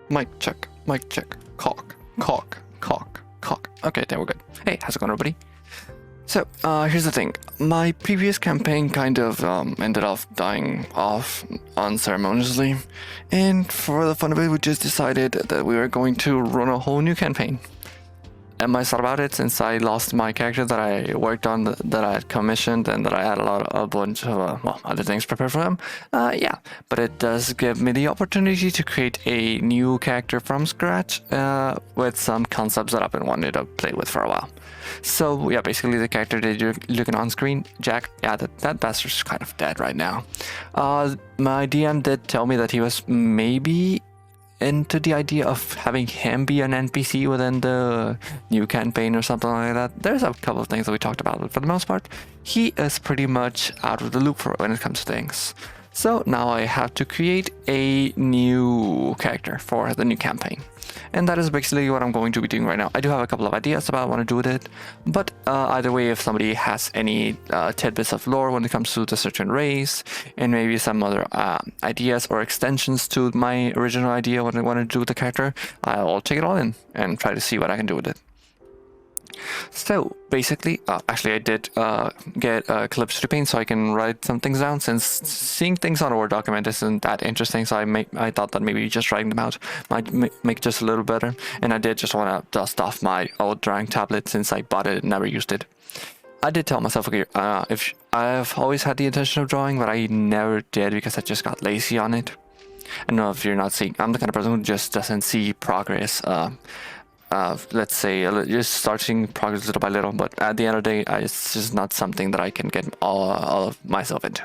Mic check, cock. Okay, there we're good. Hey, how's it going, everybody? So, here's the thing. My previous campaign kind of ended up dying off unceremoniously, and for the fun of it, we just decided that we were going to run a whole new campaign. Am I sad about it since I lost my character that I worked on, that I had commissioned, and that I had a bunch of other things prepared for them? Yeah, but it does give me the opportunity to create a new character from scratch with some concepts that I've been wanting to play with for a while. So yeah, basically the character that you're looking on screen, Jack, yeah, that bastard's kind of dead right now. My DM did tell me that he was maybe into the idea of having him be an NPC within the new campaign or something like that. There's a couple of things that we talked about, but for the most part, he is pretty much out of the loop for when it comes to things. So now I have to create a new character for the new campaign. And that is basically what I'm going to be doing right now. I do have a couple of ideas about what I want to do with it, but either way, if somebody has any tidbits of lore when it comes to the certain race, and maybe some other ideas or extensions to my original idea what I want to do with the character, I'll take it all in and try to see what I can do with it. So basically, actually I did get Calypso to paint so I can write some things down, since seeing things on a Word document isn't that interesting, so I thought that maybe just writing them out might make just a little better. And I did just want to dust off my old drawing tablet since I bought it and never used it. I did tell myself, okay, if I've always had the intention of drawing, but I never did because I just got lazy on it. I know if you're not seeing, I'm the kind of person who just doesn't see progress. Let's say just start seeing progress little by little, but at the end of the day, it's just not something that I can get all of myself into.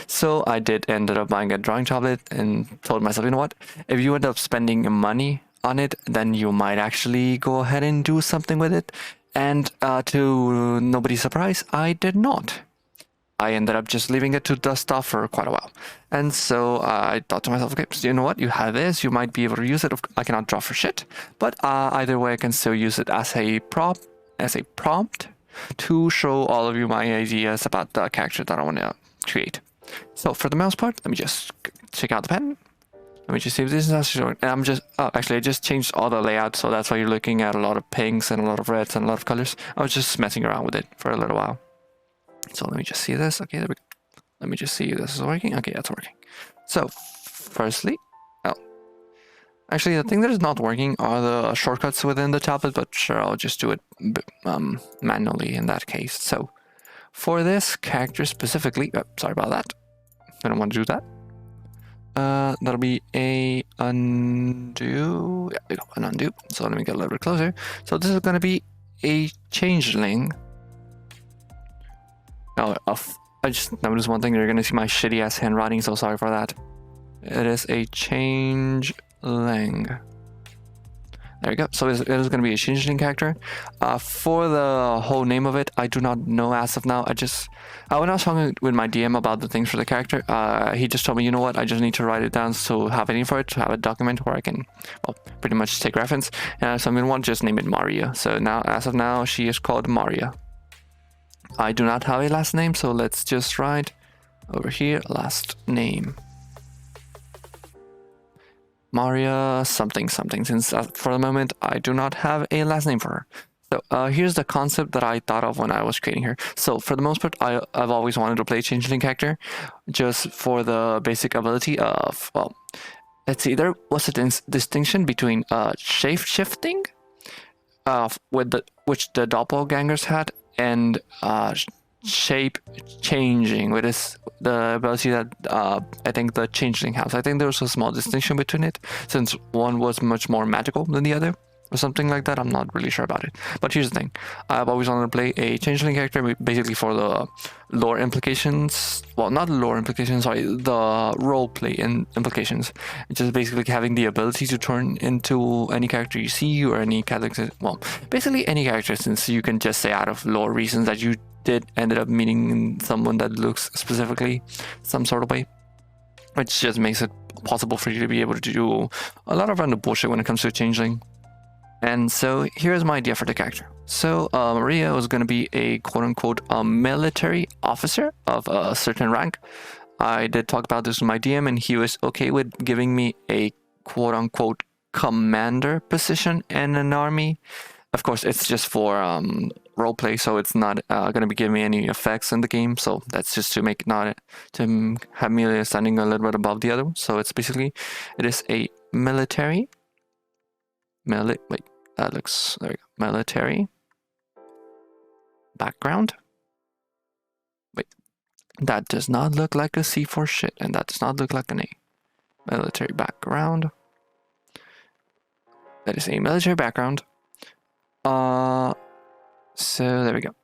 So I did ended up buying a drawing tablet and told myself, you know what, if you end up spending money on it, then you might actually go ahead and do something with it. And to nobody's surprise, I did not. I ended up just leaving it to dust off for quite a while. And so I thought to myself, okay, so you know what, you have this, you might be able to use it. I cannot draw for shit, but either way, I can still use it as a prompt to show all of you my ideas about the character that I want to create. So for the most part, let me just check out the pen. Let me just see if this is actually, and I'm just, actually I just changed all the layout, so that's why you're looking at a lot of pinks and a lot of reds and a lot of colors. I was just messing around with it for a little while. So let me just see this. Okay, there we go. Let me just see if this is working. Okay, that's working. So firstly, actually the thing that is not working are the shortcuts within the tablet, but sure, I'll just do it manually in that case. So for this character specifically, sorry about that. I don't want to do that. That'll be a undo. Yeah, there we go, an undo. So let me get a little bit closer. So this is going to be a changeling. Oh, I just noticed one thing. You're gonna see my shitty ass handwriting, so sorry for that. It is a changeling. There we go. So it is gonna be a changeling character. For the whole name of it, I do not know as of now. When I was talking with my DM about the things for the character, he just told me, you know what, I just need to write it down to have a name for it, to have a document where I can, well, pretty much take reference. So I'm gonna want to just name it Maria. So now, as of now, she is called Maria. I do not have a last name, so let's just write over here, last name. Maria something, since for the moment, I do not have a last name for her. So here's the concept that I thought of when I was creating her. So for the most part, I've always wanted to play a changeling character, just for the basic ability of, well, let's see, there was a distinction between shape-shifting, which the doppelgangers had, and shape changing, which is the ability that I think the changeling has. I think there was a small distinction between it, since one was much more magical than the other, or something like that. I'm not really sure about it. But here's the thing. I've always wanted to play a changeling character, basically for the lore implications. Well, not lore implications, sorry, the roleplay implications. Just basically having the ability to turn into any character you see, or any character, well, basically any character, since you can just say out of lore reasons that you ended up meeting someone that looks specifically some sort of way, which just makes it possible for you to be able to do a lot of random bullshit when it comes to changeling. And so here's my idea for the character. So Maria was going to be a quote-unquote military officer of a certain rank. I did talk about this with my DM, and he was okay with giving me a quote-unquote commander position in an army. Of course, it's just for roleplay, so it's not going to be giving me any effects in the game. So that's just to make it not to have me standing a little bit above the other. So it's basically, it is a military. Wait, that looks, there you go. Military background. Wait, that does not look like a C for shit, and that does not look like an A. Military background. That is a military background. So there we go.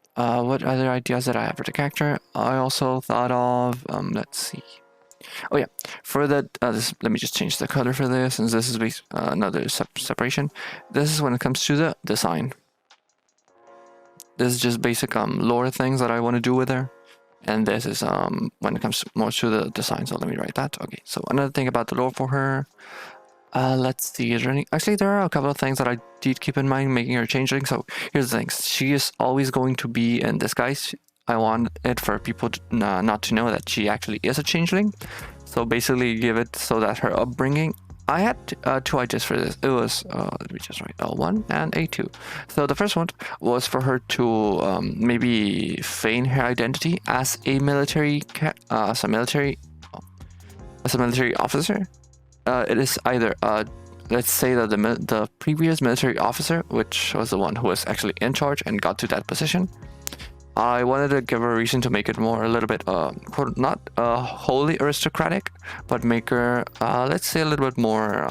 What other ideas did I have for the character? I also thought of, let's see. Oh yeah, for the, let me just change the color for this, since this is another separation. This is when it comes to the design. This is just basic lore things that I want to do with her. And this is when it comes more to the design, so let me write that. Okay, so another thing about the lore for her. Let's see, is there any... Actually, there are a couple of things that I did keep in mind making her changeling. So here's the thing. She is always going to be in disguise. I want it for people to, not to know that she actually is a changeling. So basically give it so that her upbringing... I had two ideas for this. It was, let me just write A1 and A2. So the first one was for her to maybe feign her identity as a military officer. It is either, let's say that the previous military officer, which was the one who was actually in charge and got to that position, I wanted to give her a reason to make it more a little bit, quote, not wholly aristocratic, but make her, let's say a little bit more,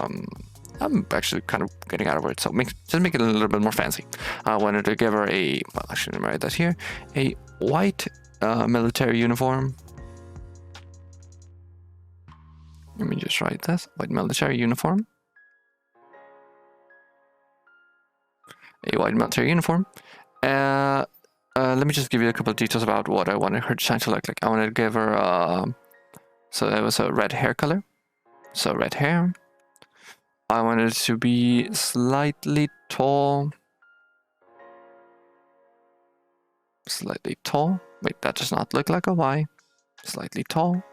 I'm actually kind of getting out of it, so just make it a little bit more fancy. I wanted to give her a, well, actually, let me write that here, a white military uniform. Let me just write this, white military uniform. A white military uniform. Let me just give you a couple of details about what I wanted her design to look like. I wanted to give her, so it was a red hair color. So red hair. I wanted it to be slightly tall. Slightly tall. Wait, that does not look like a Y. Slightly tall.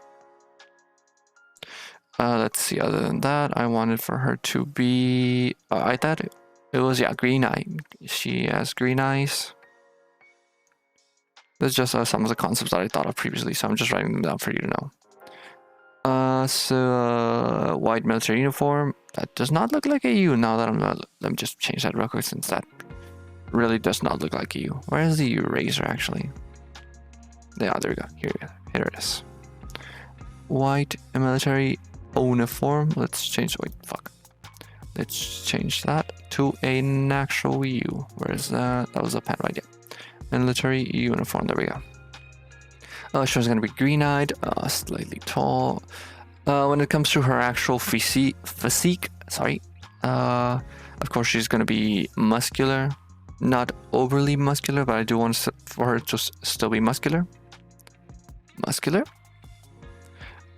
Let's see, other than that, I wanted for her to be, I thought it was, yeah, green eye. She has green eyes. That's just some of the concepts that I thought of previously, so I'm just writing them down for you to know. So, white military uniform. That does not look like a U. Now that I'm not, let me just change that real quick, since that really does not look like a U. Where is the eraser, actually? Yeah, there we go. Here it is. White military uniform. Let's change, wait, fuck. Let's change that to an actual U. Where is that? That was a pen, right? Yeah. Military uniform, there we go. She's gonna be green-eyed, slightly tall. When it comes to her actual physique, sorry. Of course, she's gonna be muscular. Not overly muscular, but I do want for her to still be muscular. Muscular.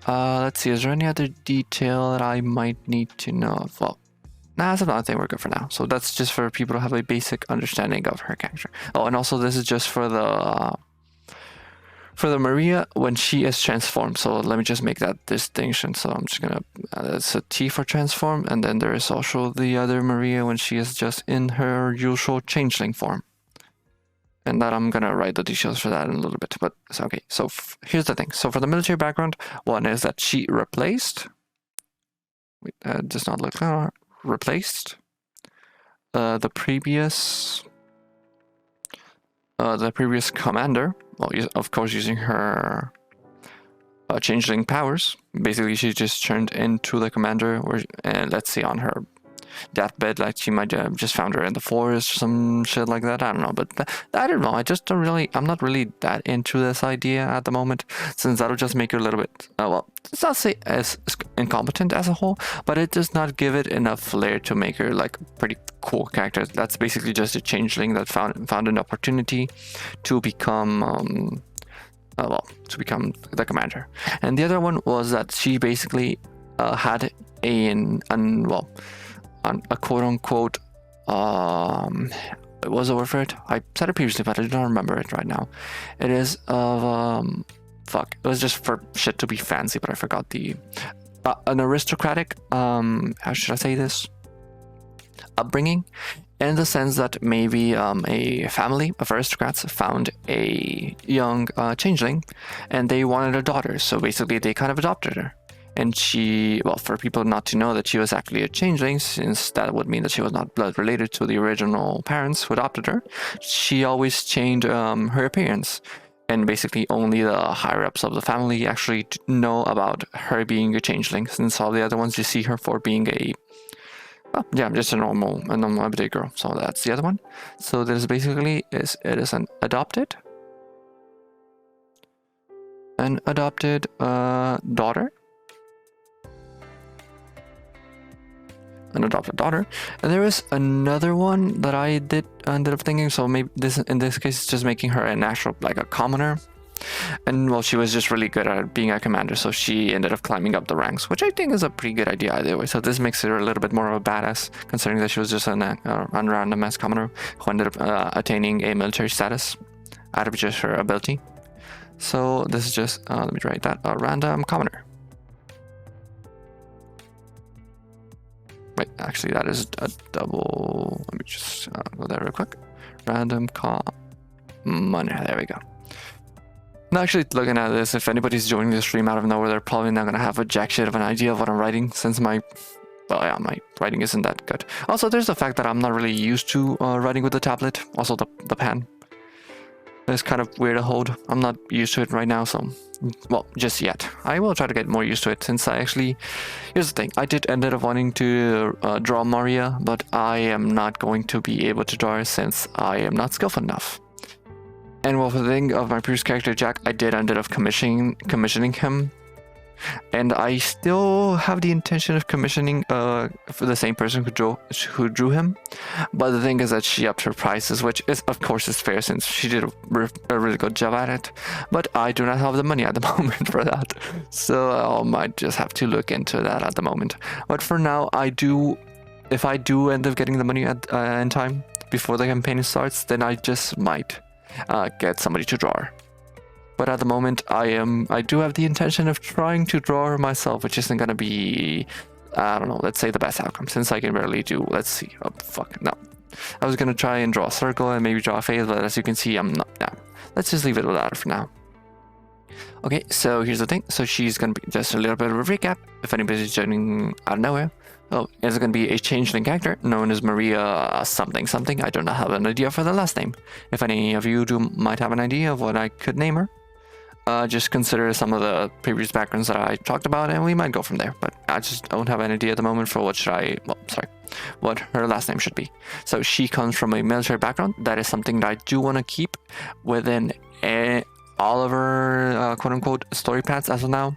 Let's see, is there any other detail that I might need to know of? Well, nah, that's another thing, we're good for now. So that's just for people to have a basic understanding of her character. Oh, and also this is just for the Maria when she is transformed. So let me just make that distinction. So I'm just gonna, it's a T for transform, and then there is also the other Maria when she is just in her usual changeling form. And that I'm gonna write the details for that in a little bit. But okay, so here's the thing. So for the military background, one is that she replaced. Wait, does not look like replaced. The previous commander. Well, of course, using her changeling powers. Basically, she just turned into the commander. Or let's see, on her deathbed, like she might have just found her in the forest, some shit like that. I don't know, but I don't know. I just don't really. I'm not really that into this idea at the moment, since that'll just make her a little bit. Well, it's not say as incompetent as a whole, but it does not give it enough flair to make her like a pretty cool character. That's basically just a changeling that found an opportunity to become. To become the commander. And the other one was that she basically had a quote-unquote, it was a word for it. I said it previously, but I don't remember it right now. It is of, fuck. It was just for shit to be fancy, but I forgot the, an aristocratic, how should I say this? upbringing, in the sense that maybe a family of aristocrats found a young changeling, and they wanted a daughter. So basically, they kind of adopted her. And she, well, for people not to know that she was actually a changeling, since that would mean that she was not blood related to the original parents who adopted her, she always changed her appearance. And basically only the higher ups of the family actually know about her being a changeling, since all the other ones just see her for being a, well, yeah, just a normal everyday girl. So that's the other one. So this basically is, it is an adopted daughter. An adopted daughter. And there is another one that I ended up thinking, so maybe this, in this case, it's just making her an actual, like a commoner. And well, she was just really good at being a commander, so she ended up climbing up the ranks, which I think is a pretty good idea either way. So this makes her a little bit more of a badass, considering that she was just an random ass commoner who ended up attaining a military status out of just her ability. So this is just, let me write that, a random commoner. Wait, actually that is a double, let me just go there real quick. Random commoner, there we go. Now actually looking at this, if anybody's joining the stream out of nowhere, they're probably not going to have a jack shit of an idea of what I'm writing, since my writing isn't that good. Also, there's the fact that I'm not really used to writing with the tablet, also the pen. It's kind of weird to hold. I'm not used to it right now, so, well, just yet. I will try to get more used to it, since I actually, here's the thing, I did end up wanting to draw Maria, but I am not going to be able to draw her since I am not skillful enough. And well, for the thing of my previous character, Jack, I did end up commissioning him. And I still have the intention of commissioning for the same person who drew him. But the thing is that she upped her prices, which is, of course, is fair since she did a really good job at it. But I do not have the money at the moment for that. So I might just have to look into that at the moment. But for now, if I do end up getting the money in time before the campaign starts, then I just might get somebody to draw her. But at the moment, I do have the intention of trying to draw her myself, which isn't going to be, I don't know, let's say the best outcome, since I can barely do, let's see, oh, fuck, no. I was going to try and draw a circle and maybe draw a face, but as you can see, I'm not, yeah. Let's just leave it without her for now. Okay, so here's the thing. So she's going to be just a little bit of a recap, if anybody's joining out of nowhere. Oh, it's going to be a changeling character known as Maria something something. I do not have an idea for the last name. If any of you might have an idea of what I could name her, just consider some of the previous backgrounds that I talked about, and we might go from there. But I just don't have an idea at the moment for what her last name should be. So she comes from a military background. That is something that I do want to keep within all of her quote-unquote story paths as of now.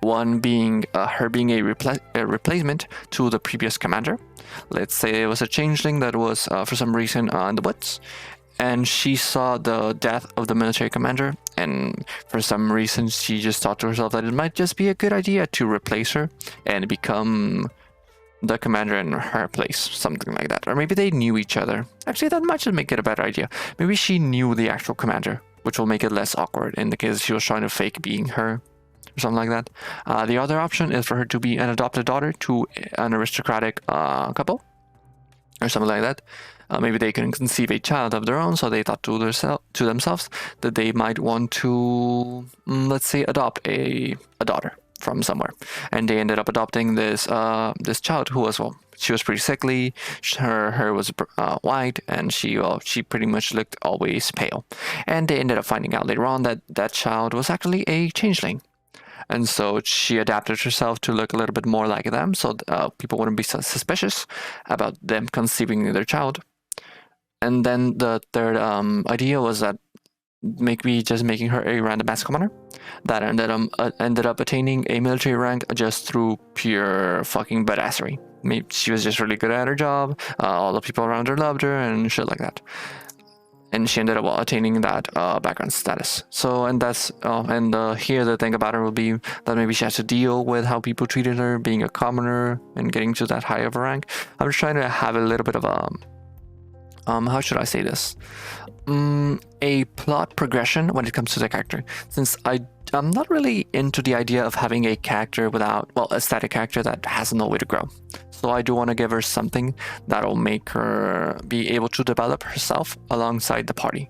One being her being a replacement to the previous commander. Let's say it was a changeling that was for some reason in the woods, and she saw the death of the military commander, and for some reason she just thought to herself that it might just be a good idea to replace her and become the commander in her place, something like that. Or maybe they knew each other. Actually, that might just make it a better idea. Maybe she knew the actual commander, which will make it less awkward in the case she was trying to fake being her, or something like that. The other option is for her to be an adopted daughter to an aristocratic couple, or something like that. Maybe they couldn't conceive a child of their own, so they thought to themselves that they might want to, let's say, adopt a daughter from somewhere. And they ended up adopting this child who was, well, she was pretty sickly, her hair was white, and she pretty much looked always pale. And they ended up finding out later on that that child was actually a changeling. And so she adapted herself to look a little bit more like them, so people wouldn't be so suspicious about them conceiving their child. And then the third idea was that maybe just making her a random ass commander that ended up attaining a military rank just through pure fucking badassery. Maybe she was just really good at her job, all the people around her loved her, and shit like that. And she ended up attaining that background status. So, and that's, here the thing about her will be that maybe she has to deal with how people treated her, being a commoner and getting to that high of a rank. I'm just trying to have a little bit of a, how should I say this? A plot progression when it comes to the character. Since I I'm not really into the idea of having a character without, well, a static character that has no way to grow. So I do want to give her something that'll make her be able to develop herself alongside the party.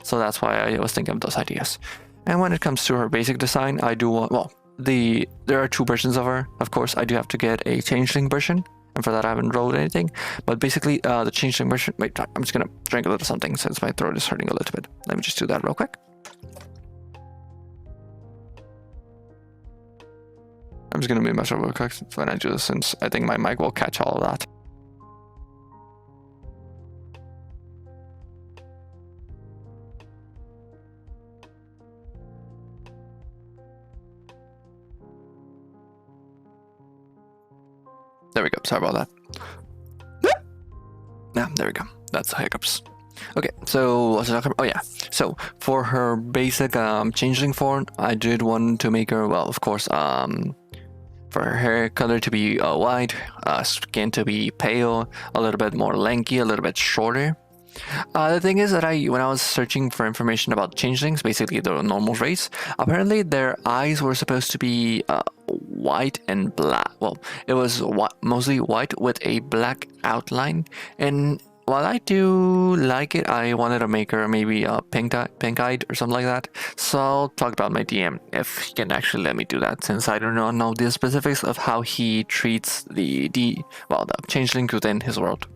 So that's why I was thinking of those ideas. And when it comes to her basic design, I do want, well, there are two versions of her. Of course, I do have to get a changeling version, and for that I haven't rolled anything. But basically, the changeling version. Wait, I'm just gonna drink a little something since my throat is hurting a little bit. Let me just do that real quick. I'm just gonna mute myself real quick when I do this, since I think my mic will catch all of that. There we go. Sorry about that. Yeah, there we go. That's the hiccups. Okay, so what's I talking about? Oh yeah. So for her basic changeling form, I did want to make her, well, of course, for her hair color to be white, skin to be pale, a little bit more lanky, a little bit shorter. The thing is that when I was searching for information about changelings, basically the normal race, apparently their eyes were supposed to be white and black. Well, it was mostly white with a black outline. And while I do like it, I wanted to make her maybe pink-eyed or something like that. So I'll talk about my DM if he can actually let me do that, since I do not know the specifics of how he treats the changelings within his world.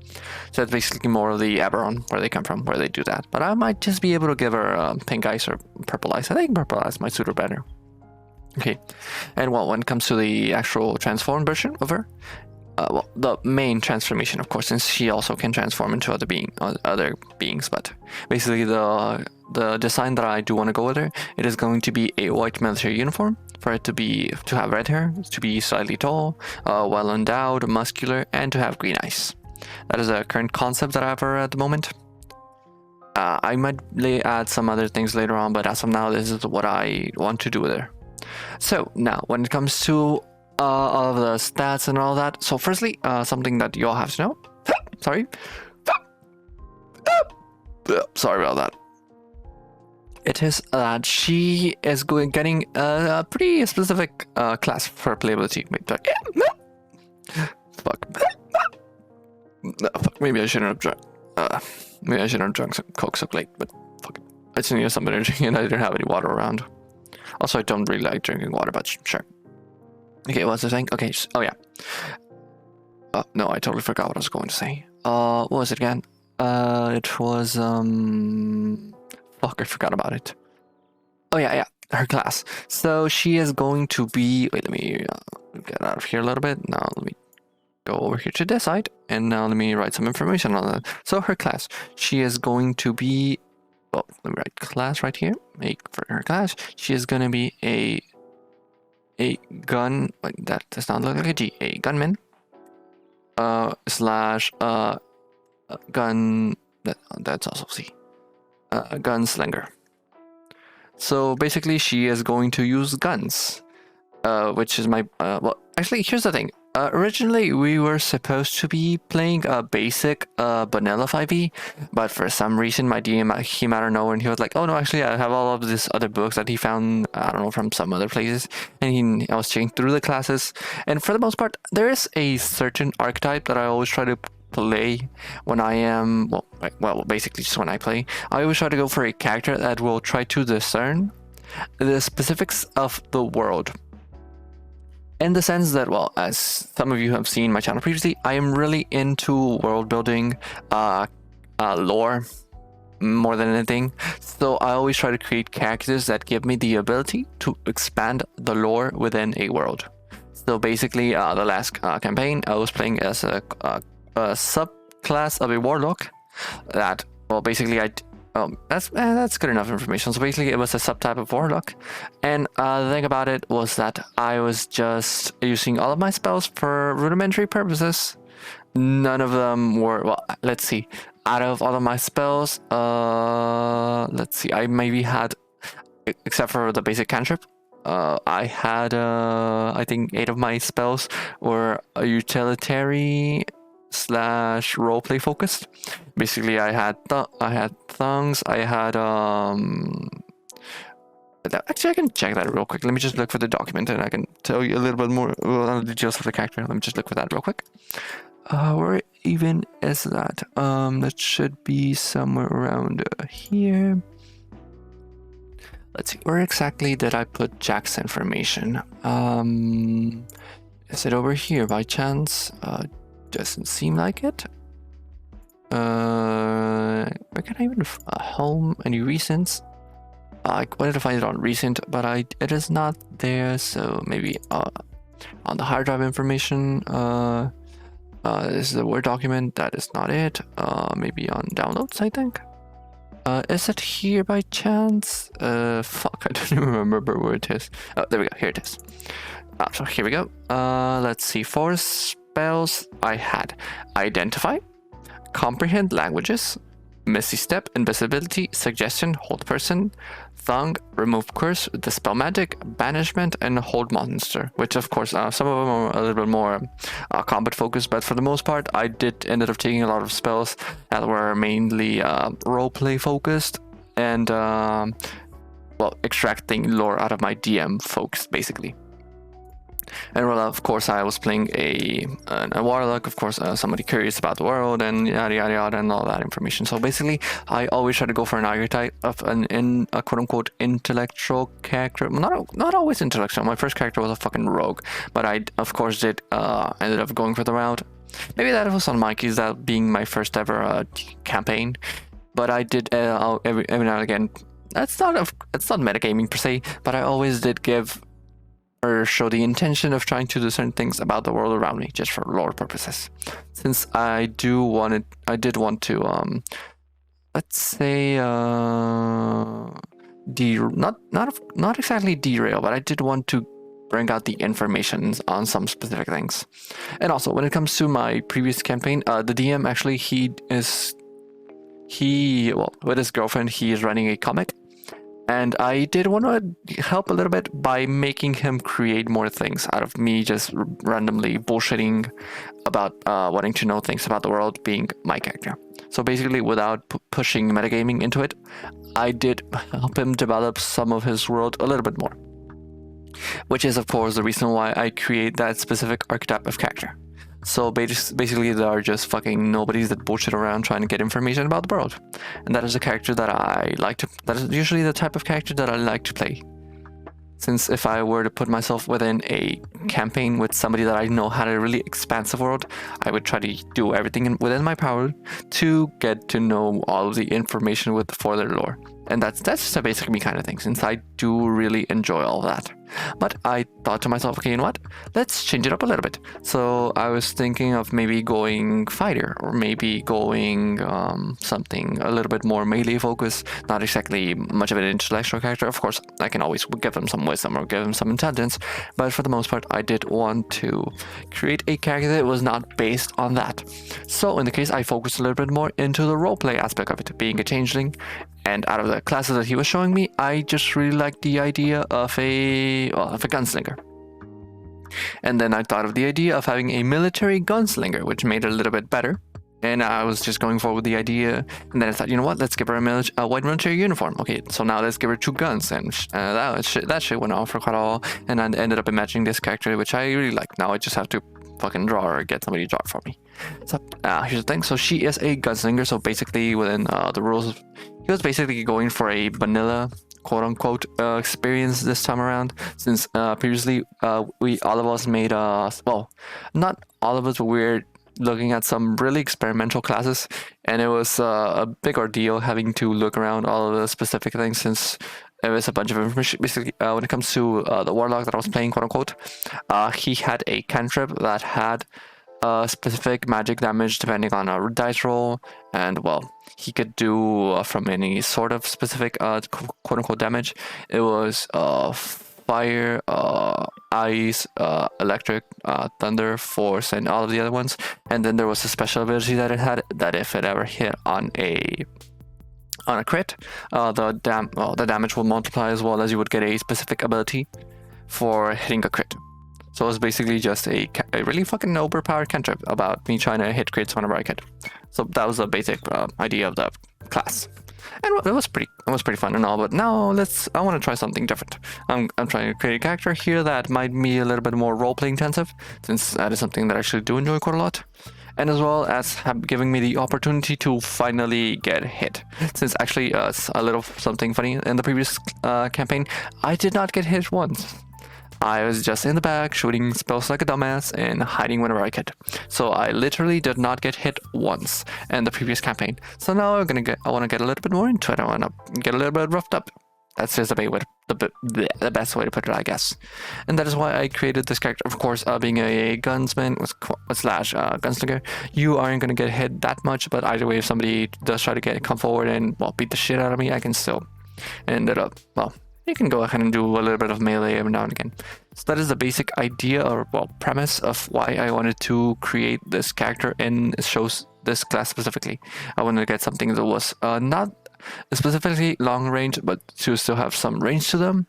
So it's basically more of the Aberon, where they come from, where they do that. But I might just be able to give her pink eyes or purple eyes. I think purple eyes might suit her better. Okay, and well, when it comes to the actual transformed version of her, well, the main transformation, of course, since she also can transform into other beings, but basically the design that I do want to go with her, it is going to be a white military uniform, for it to have red hair, to be slightly tall, well endowed, muscular, and to have green eyes. That is a current concept that I have her at the moment. I might add some other things later on, but as of now, this is what I want to do with her. So now, when it comes to all of the stats and all that, so firstly, something that you all have to know. Sorry. Sorry about that. It is that she is getting a pretty specific class for playability. Wait, sorry. Fuck. No, fuck. Maybe I shouldn't have drunk. Maybe I shouldn't have drunk some Coke so late, but fuck it. I just needed something to drink and I didn't have any water around. Also, I don't really like drinking water, but sure. Okay, what's the thing? Okay, oh yeah. No, I totally forgot what I was going to say. What was it again? It was, fuck, I forgot about it. Oh yeah, her class. So she is going to be, wait, let me get out of here a little bit. Now let me go over here to this side, and now let me write some information on that. So her class, she is going to be, well, let me write class right here. Make for her class, she is going to be a gun, that does not look like a G, a gunman, slash, gun, that's also C, gunslinger. So basically she is going to use guns, which is my, well, actually, here's the thing. Originally, we were supposed to be playing a basic vanilla 5e, but for some reason, my DM came out of nowhere and he was like, oh no, actually, I have all of these other books that he found, I don't know, from some other places, and I was checking through the classes, and for the most part, there is a certain archetype that I always try to play when I am, well, basically just when I play. I always try to go for a character that will try to discern the specifics of the world. In the sense that, well, as some of you have seen my channel previously, I am really into world building, lore, more than anything. So I always try to create characters that give me the ability to expand the lore within a world. So basically, the last campaign, I was playing as a subclass of a warlock that, well, basically that's good enough information. So basically it was a subtype of warlock, and the thing about it was that I was just using all of my spells for rudimentary purposes. None of them were, well, let's see, out of all of my spells, let's see, I maybe had, except for the basic cantrip, I had I think 8 of my spells were a utilitarian slash roleplay focused. Basically, I had thongs, I had Actually, I can check that real quick. Let me just look for the document and I can tell you a little bit more details of the character. Let me just look for that real quick. Where even is that? That should be somewhere around here. Let's see, where exactly did I put Jack's information? Is it over here by chance? Doesn't seem like it. Where can I even home? Any recents? I wanted to find it on recent, but it is not there. So maybe on the hard drive information. This is a Word document. That is not it. Maybe on downloads, I think. Is it here by chance? Fuck, I don't even remember where it is. Oh, there we go. Here it is. So here we go. Let's see. 4 spells I had: Identify, Comprehend Languages, Misty Step, Invisibility, Suggestion, Hold Person, Thong, Remove Curse, Dispel Magic, Banishment, and Hold Monster. Which, of course, some of them are a little bit more combat focused, but for the most part, I did ended up taking a lot of spells that were mainly roleplay focused and, well, extracting lore out of my DM folks, basically. And well, of course, I was playing a warlock, of course, somebody curious about the world and yada yada yada and all that information. So basically, I always try to go for an archetype of a quote unquote intellectual character. Not always intellectual. My first character was a fucking rogue, but I of course ended up going for the route. Maybe that was on Mikey's, that being my first ever campaign. But I did every now and again. It's not metagaming per se, but I always did give or show the intention of trying to discern things about the world around me, just for lore purposes. Since I did want to, let's say, not exactly derail, but I did want to bring out the information on some specific things. And also, when it comes to my previous campaign, the DM actually with his girlfriend, he is running a comic. And I did want to help a little bit by making him create more things out of me just randomly bullshitting about wanting to know things about the world, being my character. So basically, without pushing metagaming into it, I did help him develop some of his world a little bit more. Which is, of course, the reason why I create that specific archetype of character. So basically, there are just fucking nobodies that bullshit around trying to get information about the world. And that is a character that that is usually the type of character that I like to play. Since if I were to put myself within a campaign with somebody that I know had a really expansive world, I would try to do everything within my power to get to know all of the information for their lore. And that's just a basic me kind of thing, since I do really enjoy all that. But I thought to myself, okay, you know what? Let's change it up a little bit. So I was thinking of maybe going fighter, or maybe going something a little bit more melee focused, not exactly much of an intellectual character. Of course, I can always give them some wisdom or give them some intelligence, but for the most part, I did want to create a character that was not based on that. So in the case, I focused a little bit more into the roleplay aspect of it, being a changeling. And out of the classes that he was showing me, I just really liked the idea of a gunslinger. And then I thought of the idea of having a military gunslinger, which made it a little bit better. And I was just going forward with the idea. And then I thought, you know what? Let's give her a white military uniform. Okay, so now let's give her 2 guns. And that shit went on for quite a while. And I ended up imagining this character, which I really like. Now I just have to fucking draw or get somebody to draw it for me. So here's the thing. So she is a gunslinger. So basically within the rules, he was basically going for a vanilla quote unquote experience this time around, since previously all of us made well, not all of us, but we're looking at some really experimental classes, and it was a big ordeal having to look around all of the specific things, since it was a bunch of information. Basically, when it comes to the warlock that I was playing, quote unquote, he had a cantrip that had specific magic damage depending on a dice roll, and well, he could do from any sort of specific quote unquote damage. It was fire, ice, electric, thunder, force, and all of the other ones. And then there was a special ability that it had, that if it ever hit on a crit, the damage will multiply, as well as you would get a specific ability for hitting a crit. So it was basically just a really fucking overpowered cantrip about me trying to hit crits whenever I could. So that was the basic idea of the class. And it was pretty fun and all. But now I want to try something different. I'm trying to create a character here that might be a little bit more role-play intensive, since that is something that I actually do enjoy quite a lot. And as well as giving me the opportunity to finally get hit. Since actually, a little something funny in the previous campaign, I did not get hit once. I was just in the back shooting spells like a dumbass and hiding whenever I could. So I literally did not get hit once in the previous campaign. So now I want to get a little bit more into it. I want to get a little bit roughed up. That's just the best way to put it, I guess. And that is why I created this character. Of course, being a gunsman slash gunslinger, you aren't going to get hit that much. But either way, if somebody does try to come forward and beat the shit out of me, I can still end it up. You can go ahead and do a little bit of melee every now and again. So that is the basic idea or premise of why I wanted to create this character and shows this class specifically. I wanted to get something that was not specifically long range, but to still have some range to them,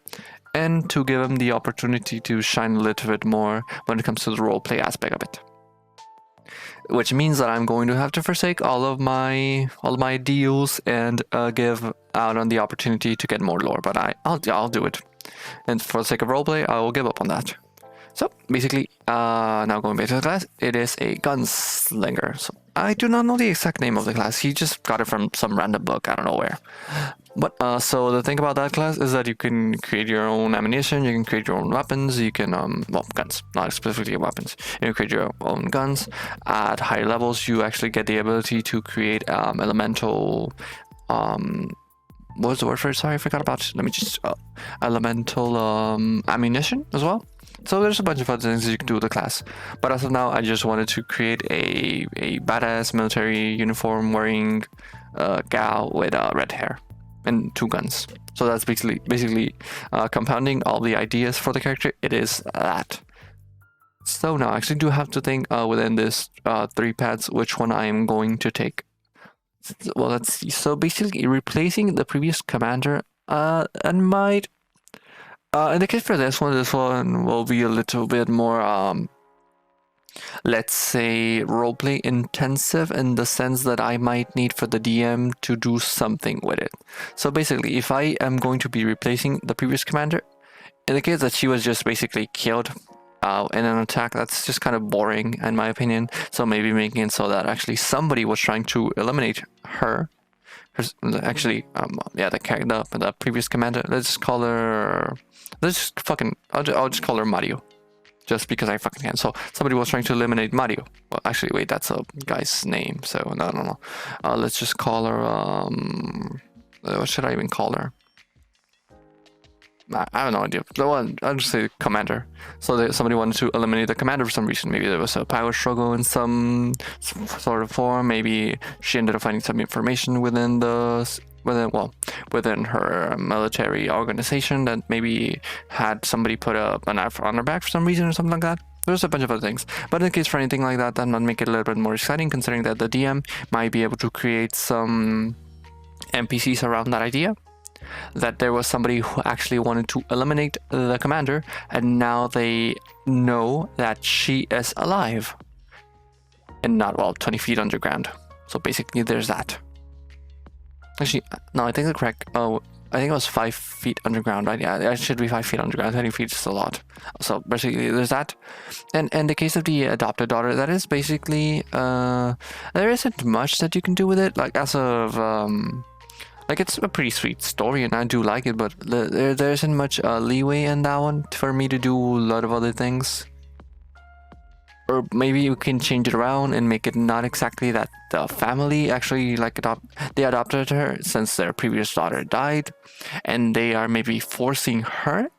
and to give them the opportunity to shine a little bit more when it comes to the roleplay aspect of it. Which means that I'm going to have to forsake all of my deals and give out on the opportunity to get more lore. But I'll do it, and for the sake of roleplay, I will give up on that. So basically, now going back to the class, it is a gunslinger. So I do not know the exact name of the class. He just got it from some random book, I don't know where. But so the thing about that class is that you can create your own ammunition, you can create your own weapons, you can guns, not specifically weapons. You can create your own guns. At higher levels, you actually get the ability to create elemental what was the word for it? Sorry, I forgot about it. Let me just elemental ammunition as well. So there's a bunch of other things that you can do with the class. But as of now, I just wanted to create a badass military uniform wearing gal with red hair and 2 guns. So that's basically compounding all the ideas for the character. It is that. So now I actually do have to think within this 3 paths which one I am going to take. Well, let's see. So basically replacing the previous commander and might in the case for this one will be a little bit more let's say roleplay intensive, in the sense that I might need for the DM to do something with it. So basically, if I am going to be replacing the previous commander, in the case that she was just basically killed in an attack, that's just kind of boring in my opinion. So maybe making it so that actually somebody was trying to eliminate her. Actually, the previous commander. Let's just call her. I'll just call her Mario, just because I fucking can. So somebody was trying to eliminate Mario. Well, actually, wait, that's a guy's name. So no. Let's just call her. What should I even call her? I have no idea. I'll just say commander. So somebody wanted to eliminate the commander for some reason. Maybe there was a power struggle in some sort of form. Maybe she ended up finding some information within her military organization that maybe had somebody put a knife on her back for some reason or something like that. There's a bunch of other things. But in the case for anything like that might make it a little bit more exciting, considering that the DM might be able to create some NPCs around that idea. That there was somebody who actually wanted to eliminate the commander, and now they know that she is alive and not 20 feet underground. So basically there's that. Actually, no, I think the correct. I think it was 5 feet underground, right? Yeah, it should be 5 feet underground. 20 feet is a lot. So basically there's that. And in the case of the adopted daughter, that is basically there isn't much that you can do with it. Like as of it's a pretty sweet story, and I do like it, but there isn't much leeway in that one for me to do a lot of other things. Or maybe you can change it around and make it not exactly that the family actually they adopted her, since their previous daughter died, and they are maybe forcing her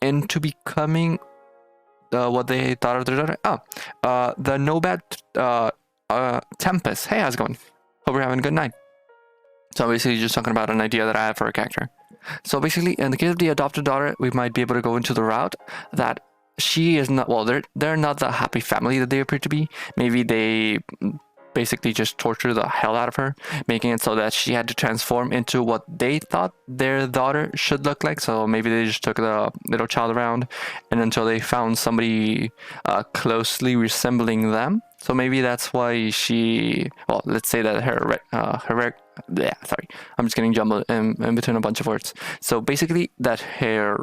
into becoming what they thought of their daughter. The Nobat Tempest. Hey, how's it going? Hope you're having a good night. So basically just talking about an idea that I have for a character. So basically, in the case of the adopted daughter, we might be able to go into the route that she is not, they're not the happy family that they appear to be. Maybe they basically just torture the hell out of her, making it so that she had to transform into what they thought their daughter should look like. So maybe they just took the little child around, and until they found somebody closely resembling them, So maybe that's why she. Well, let's say that yeah, sorry, I'm just getting jumbled in between a bunch of words. So basically, that hair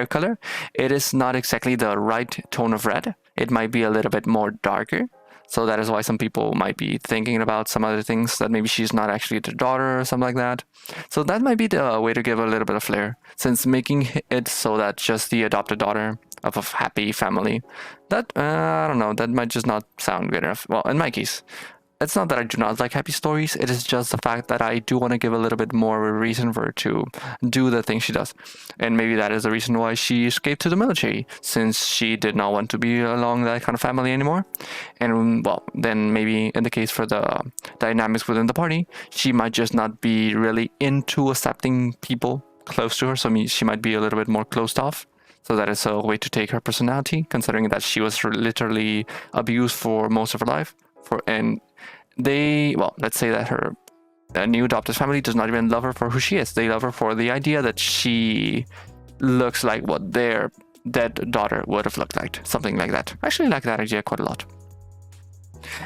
color, it is not exactly the right tone of red. It might be a little bit more darker. So that is why some people might be thinking about some other things, that maybe she's not actually the daughter or something like that. So that might be the way to give a little bit of flair, since making it so that just the adopted daughter of a happy family, that, I don't know, that might just not sound good enough. Well, in my case, it's not that I do not like happy stories, it is just the fact that I do want to give a little bit more of a reason for her to do the things she does. And maybe that is the reason why she escaped to the military, since she did not want to be along that kind of family anymore. And well, then maybe in the case for the dynamics within the party, she might just not be really into accepting people close to her, so she might be a little bit more closed off. So that is a way to take her personality, considering that she was literally abused for most of her life. Let's say that her new adopted family does not even love her for who she is. They love her for the idea that she looks like what their dead daughter would have looked like. Something like that. I actually like that idea quite a lot.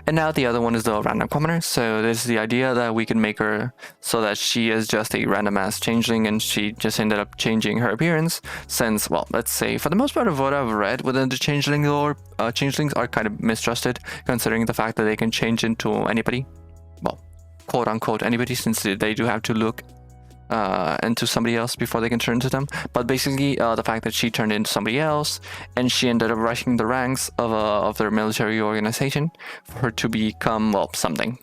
And now the other one is the random commoner. So this is the idea that we can make her so that she is just a random ass changeling, and she just ended up changing her appearance, since, well, let's say for the most part of what I've read within the changeling lore, changelings are kind of mistrusted, considering the fact that they can change into anybody. Well, quote unquote anybody, since they do have to look into somebody else before they can turn into them. But basically, the fact that she turned into somebody else, and she ended up rushing the ranks of their military organization for her to become, well, something.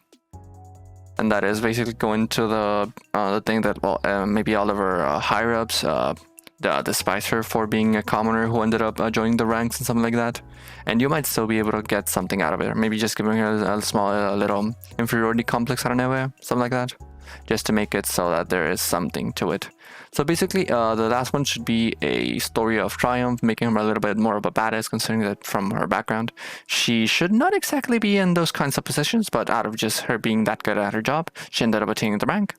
And that is basically going to the thing that, well, maybe all of her higher ups despise her for being a commoner who ended up joining the ranks and something like that. And you might still be able to get something out of it. Maybe just giving her a small little inferiority complex out of nowhere, something like that, just to make it so that there is something to it. So basically, the last one should be a story of triumph, making her a little bit more of a badass, considering that from her background, she should not exactly be in those kinds of positions, but out of just her being that good at her job, she ended up attaining the rank.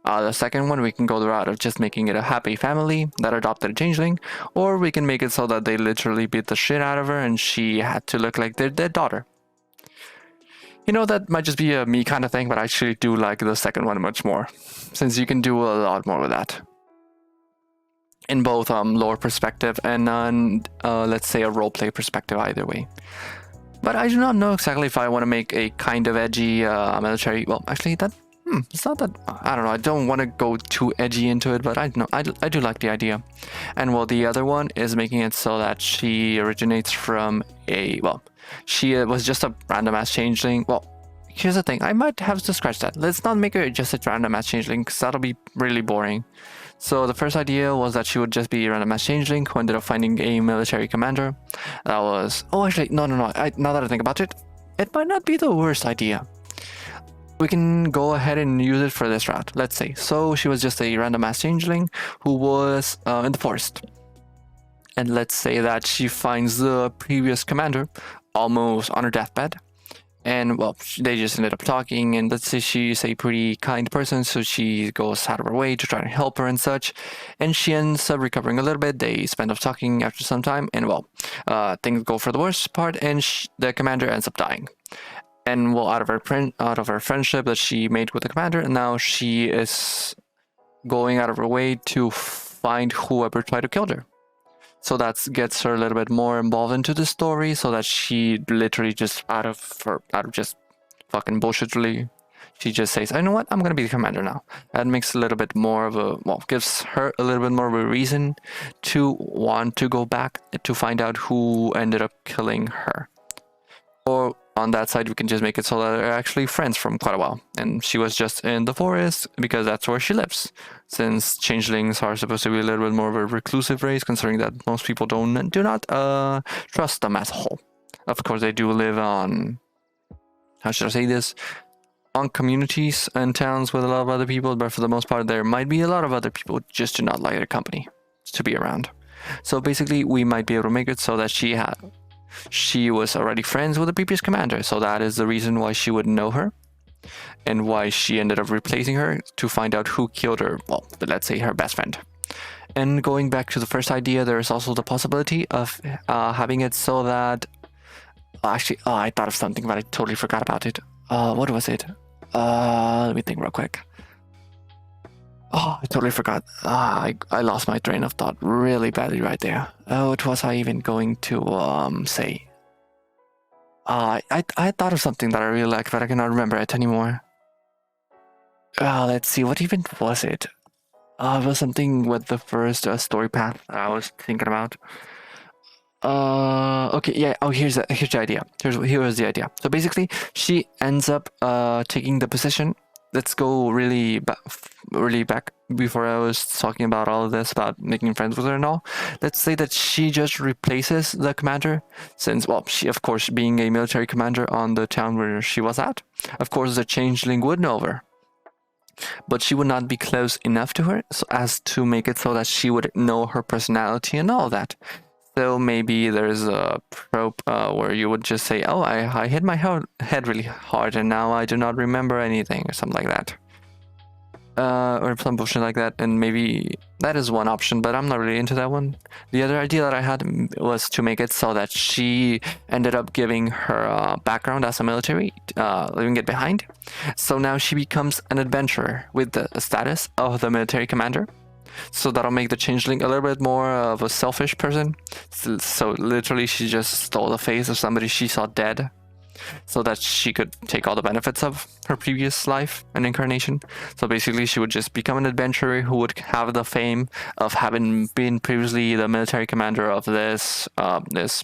The second one, we can go the route of just making it a happy family that adopted a changeling, or we can make it so that they literally beat the shit out of her and she had to look like their dead daughter. You know, that might just be a me kind of thing, but I actually do like the second one much more, since you can do a lot more with that. In both lore perspective and let's say a roleplay perspective, either way. But I do not know exactly if I want to make a kind of edgy military. Well, actually, that it's not that. I don't know. I don't want to go too edgy into it, but I do like the idea. And well, the other one is making it so that she originates from she was just a random ass changeling. Well, here's the thing. I might have to scratch that. Let's not make her just a random ass changeling, because that'll be really boring. So the first idea was that she would just be a random ass changeling who ended up finding a military commander. That was... Oh, actually, no. Now that I think about it, it might not be the worst idea. We can go ahead and use it for this route. Let's say. So she was just a random ass changeling who was in the forest. And let's say that she finds the previous commander almost on her deathbed. And, well, they just ended up talking, and let's say she's a pretty kind person, so she goes out of her way to try to help her and such. And she ends up recovering a little bit. They spend up talking after some time, and, well, things go for the worst part, and the commander ends up dying. And, well, out of her friendship that she made with the commander, and now she is going out of her way to find whoever tried to kill her. So that gets her a little bit more involved into the story, so that she literally just out of just fucking bullshit, really, she just says, "I know what, I'm gonna be the commander now." That makes a little bit more of a, well, gives her a little bit more of a reason to want to go back to find out who ended up killing her. Or on that side, we can just make it so that they're actually friends from quite a while, and she was just in the forest because that's where she lives, since changelings are supposed to be a little bit more of a reclusive race, considering that most people do not trust them as a whole. Of course, they do live on, how should I say this, on communities and towns with a lot of other people, but for the most part, there might be a lot of other people who just do not like their company to be around. So basically, we might be able to make it so that she was already friends with the previous commander, so that is the reason why she would know her, and why she ended up replacing her to find out who killed her, well, let's say her best friend. And going back to the first idea, there is also the possibility of having it so that Actually, I thought of something, but I totally forgot about it. What was it? Let me think real quick. Oh, I totally forgot. I lost my train of thought really badly right there. What was I even going to say? I thought of something that I really liked, but I cannot remember it anymore. Let's see, what even was it? It was something with the first story path I was thinking about. Okay, yeah. Oh, here's the idea. Here's the idea. So basically, she ends up taking the position. Let's go really back before I was talking about all of this about making friends with her and all. Let's say that she just replaces the commander, since, well, she, of course, being a military commander on the town where she was at, of course the changeling would know her, but she would not be close enough to her so as to make it so that she would know her personality and all that. So maybe there's a trope where you would just say, oh, I hit my head really hard and now I do not remember anything, or something like that. Or some bullshit like that, and maybe that is one option, but I'm not really into that one. The other idea that I had was to make it so that she ended up giving her background as a military, leaving it behind. So now she becomes an adventurer with the status of the military commander. So that'll make the changeling a little bit more of a selfish person. So literally she just stole the face of somebody she saw dead, so that she could take all the benefits of her previous life and incarnation. So basically she would just become an adventurer who would have the fame of having been previously the military commander of this this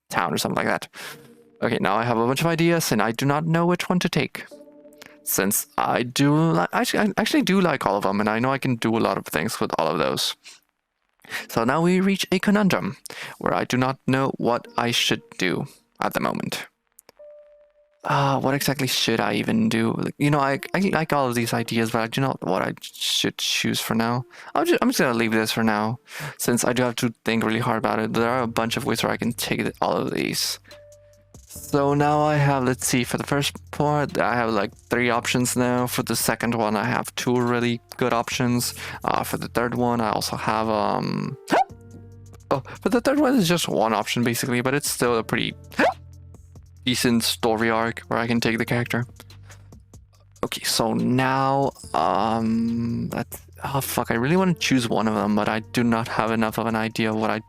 town or something like that. Okay, now I have a bunch of ideas and I do not know which one to take, since I actually do like all of them, and I know I can do a lot of things with all of those. So now we reach a conundrum where I do not know what I should do at the moment. What exactly should I even do? You know, I like all of these ideas, but I do not know what I should choose for now. I'm just gonna leave this for now, since I do have to think really hard about it. There are a bunch of ways where I can take all of these. So now I have, let's see, for the first part, I have like 3 options now. For the second one, I have 2 really good options. For the third one, I also have, oh, for the third one, is just 1 option basically, but it's still a pretty decent story arc where I can take the character. Okay, so now, that's, oh fuck, I really want to choose one of them, but I do not have enough of an idea of what I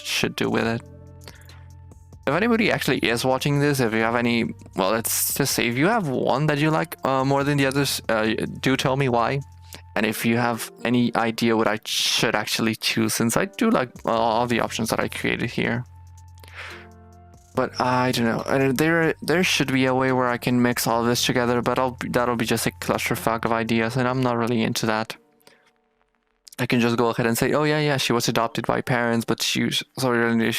should do with it. If anybody actually is watching this, if you have any, well, let's just say if you have one that you like more than the others, do tell me why. And if you have any idea what I should actually choose, since I do like all the options that I created here. But I don't know. There should be a way where I can mix all of this together, but that'll be just a clusterfuck of ideas, and I'm not really into that. I can just go ahead and say, oh yeah, she was adopted by parents, but originally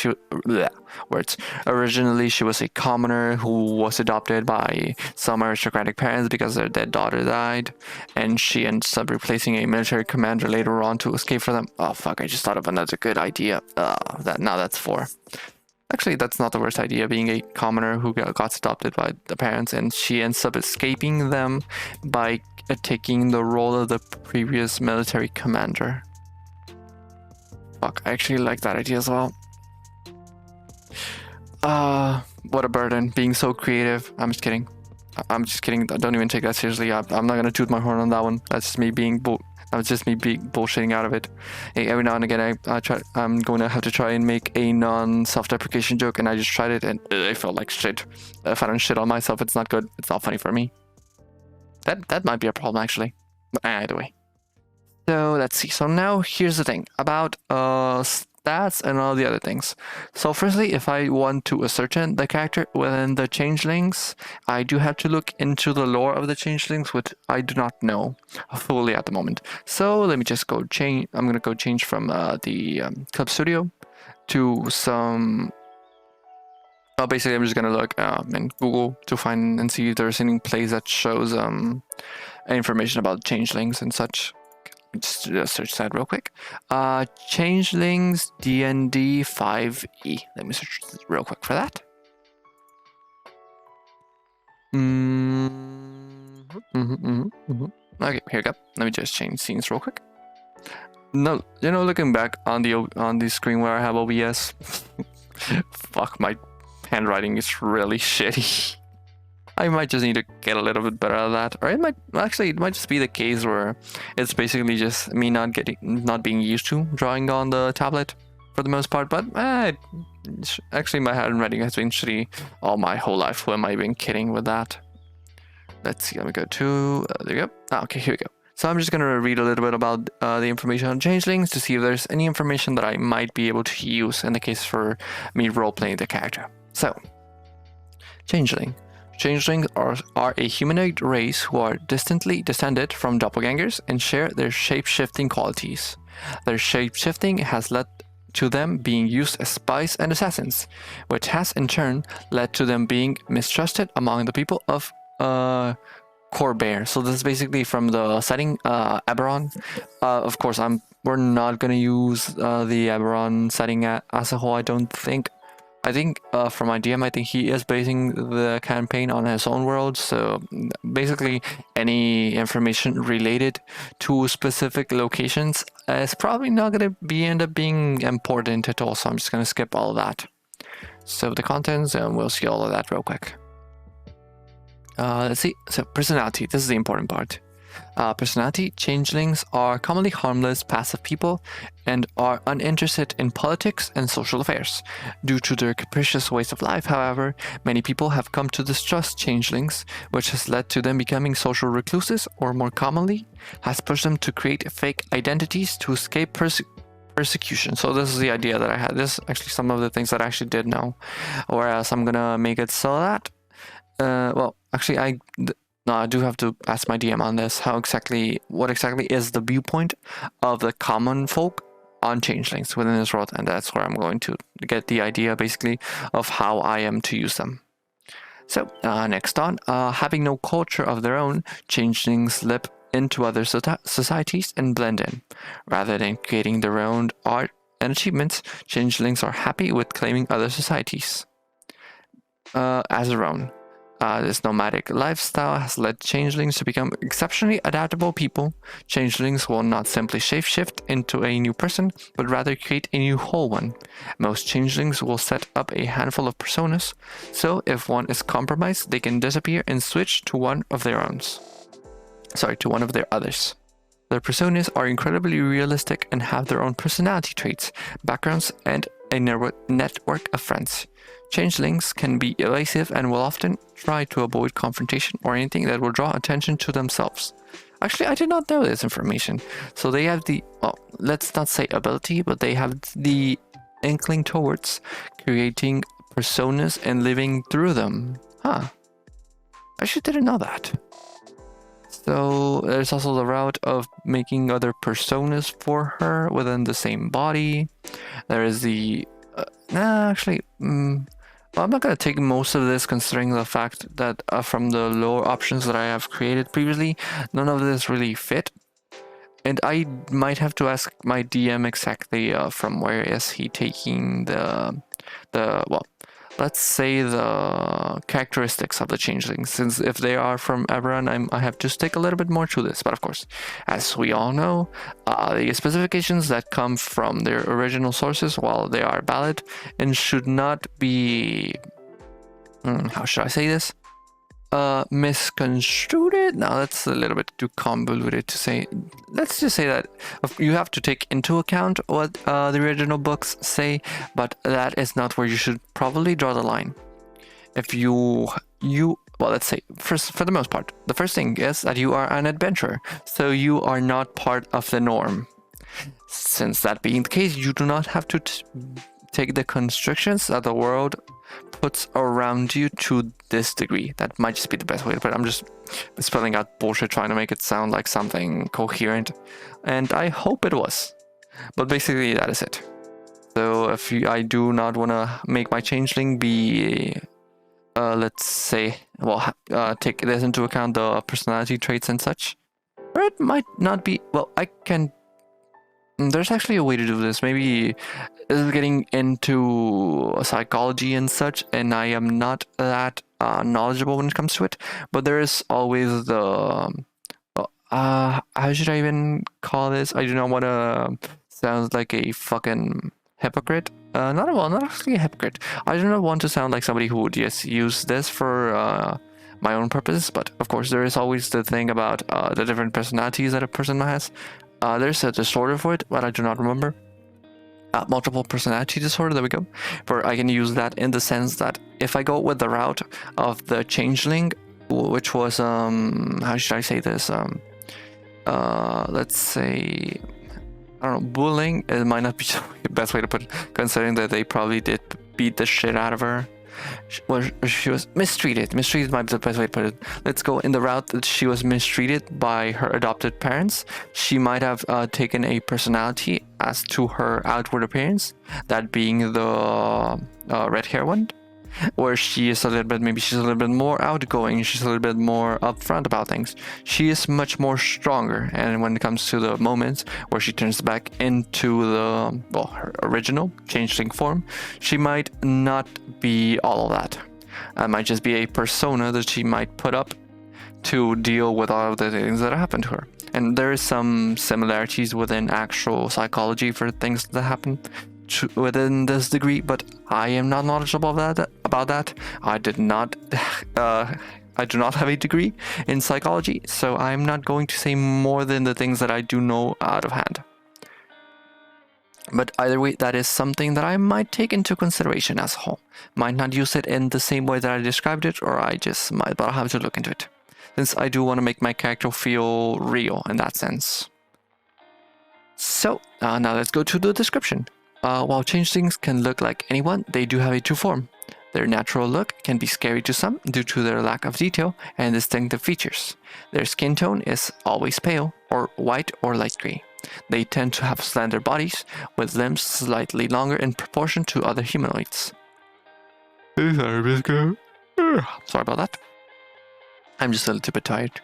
she was a commoner who was adopted by some aristocratic parents because their dead daughter died, and she ends up replacing a military commander later on to escape from them. Oh fuck, I just thought of another good idea. Now that's 4. Actually, that's not the worst idea, being a commoner who got adopted by the parents, and she ends up escaping them by taking the role of the previous military commander. Fuck, I actually like that idea as well. What a burden, being so creative. I'm just kidding. Don't even take that seriously. I'm not gonna toot my horn on that one. That's just me being bullshitting out of it. Hey, every now and again, I'm going to have to try and make a non-self-deprecation joke, and I just tried it, and I felt like shit. If I don't shit on myself, it's not good. It's not funny for me. That might be a problem, actually. But either way. So let's see. So now here's the thing about stats and all the other things. So firstly, if I want to ascertain the character within the changelings, I do have to look into the lore of the changelings, which I do not know fully at the moment. So let me just go change. I'm gonna go change from the Club Studio to some. Basically, I'm just gonna look in Google to find and see if there's any place that shows information about changelings and such. Just search that real quick. Changelings D&D 5e. Let me search real quick for that. Okay, here we go. Let me just change scenes real quick. No, you know, looking back on the screen where I have OBS, fuck, my handwriting is really shitty. I might just need to get a little bit better at that, or it might just be the case where it's basically just me not being used to drawing on the tablet for the most part. But actually, my handwriting has been shitty all my whole life. Who am I being kidding with that? Let's see. Let me go to there you go. Okay, here we go. So I'm just gonna read a little bit about the information on changelings to see if there's any information that I might be able to use in the case for me role playing the character. So, changeling. Changelings are a humanoid race who are distantly descended from doppelgangers and share their shape-shifting qualities. Their shape-shifting has led to them being used as spies and assassins, which has in turn led to them being mistrusted among the people of Corbair. So this is basically from the setting Eberron. Of course, we're not gonna use the Eberron setting as a whole. I think for my DM, I think he is basing the campaign on his own world. So basically, any information related to specific locations is probably not going to end up being important at all. So I'm just going to skip all of that. So the contents, and we'll see all of that real quick. Let's see. So personality. This is the important part. Personality. Changelings are commonly harmless, passive people and are uninterested in politics and social affairs. Due to their capricious ways of life, however, many people have come to distrust changelings, which has led to them becoming social recluses, or more commonly, has pushed them to create fake identities to escape persecution. So this is the idea that I had. This is actually some of the things that I actually did know, whereas I'm gonna make it so that well, actually no, I do have to ask my DM on this. What exactly is the viewpoint of the common folk on changelings within this world? And that's where I'm going to get the idea, basically, of how I am to use them. So, next on, having no culture of their own, changelings slip into other societies and blend in. Rather than creating their own art and achievements, changelings are happy with claiming other societies as their own. This nomadic lifestyle has led changelings to become exceptionally adaptable people. Changelings will not simply shapeshift into a new person, but rather create a new whole one. Most changelings will set up a handful of personas, so if one is compromised, they can disappear and switch to one of their others. Their personas are incredibly realistic and have their own personality traits, backgrounds, and a network of friends. Changelings can be evasive and will often try to avoid confrontation or anything that will draw attention to themselves. Actually, I did not know this information. So they have the, well, let's not say ability, but they have the inkling towards creating personas and living through them. Huh. I actually didn't know that. So there's also the route of making other personas for her within the same body. There is the... I'm not going to take most of this, considering the fact that from the lower options that I have created previously, none of this really fit. And I might have to ask my DM exactly from where is he taking well, let's say the characteristics of the changelings, since if they are from Eberron, I have to stick a little bit more to this. But of course, as we all know, the specifications that come from their original sources, while they are valid and should not be, how should I say this? Misconstrued. Now that's a little bit too convoluted to say. Let's just say that you have to take into account what the original books say, but that is not where you should probably draw the line. If well, let's say first, for the most part, the first thing is that you are an adventurer, so you are not part of the norm. Since that being the case, you do not have to take the constrictions that the world puts around you to this degree. That might just be the best way to put it. I'm just spelling out bullshit trying to make it sound like something coherent, and I hope it was. But basically that is it. So I do not want to make my changeling be let's say, well, take this into account, the personality traits and such, or it might not be. Well, there's actually a way to do this. Maybe this is getting into psychology and such, and I am not that knowledgeable when it comes to it. But there is always the how should I even call this? I do not want to sound like a fucking hypocrite, not actually a hypocrite. I do not want to sound like somebody who would just use this for my own purposes, but of course there is always the thing about the different personalities that a person has. There's a disorder for it, but I do not remember. Multiple personality disorder, there we go, where I can use that in the sense that if I go with the route of the changeling, which was how should I say this, let's say, I don't know, bullying, it might not be the best way to put it, considering that they probably did beat the shit out of her. She was mistreated. Mistreated might be the best way to put it. Let's go in the route that she was mistreated by her adopted parents. She might have taken a personality as to her outward appearance, that being the red hair one, where she is a little bit, maybe she's a little bit more outgoing, she's a little bit more upfront about things. She is much more stronger, and when it comes to the moments where she turns back into the, well, her original changeling form, she might not be all of that. It might just be a persona that she might put up to deal with all of the things that happen to her. And there is some similarities within actual psychology for things that happen within this degree, but I am not knowledgeable about that. I do not have a degree in psychology, so I'm not going to say more than the things that I do know out of hand. But either way, that is something that I might take into consideration as a whole. Might not use it in the same way that I described it, or I just might, but I'll have to look into it, since I do want to make my character feel real in that sense. So now let's go to the description. While changelings can look like anyone, they do have a true form. Their natural look can be scary to some due to their lack of detail and distinctive features. Their skin tone is always pale, or white or light gray. They tend to have slender bodies, with limbs slightly longer in proportion to other humanoids. Sorry about that. I'm just a little bit tired.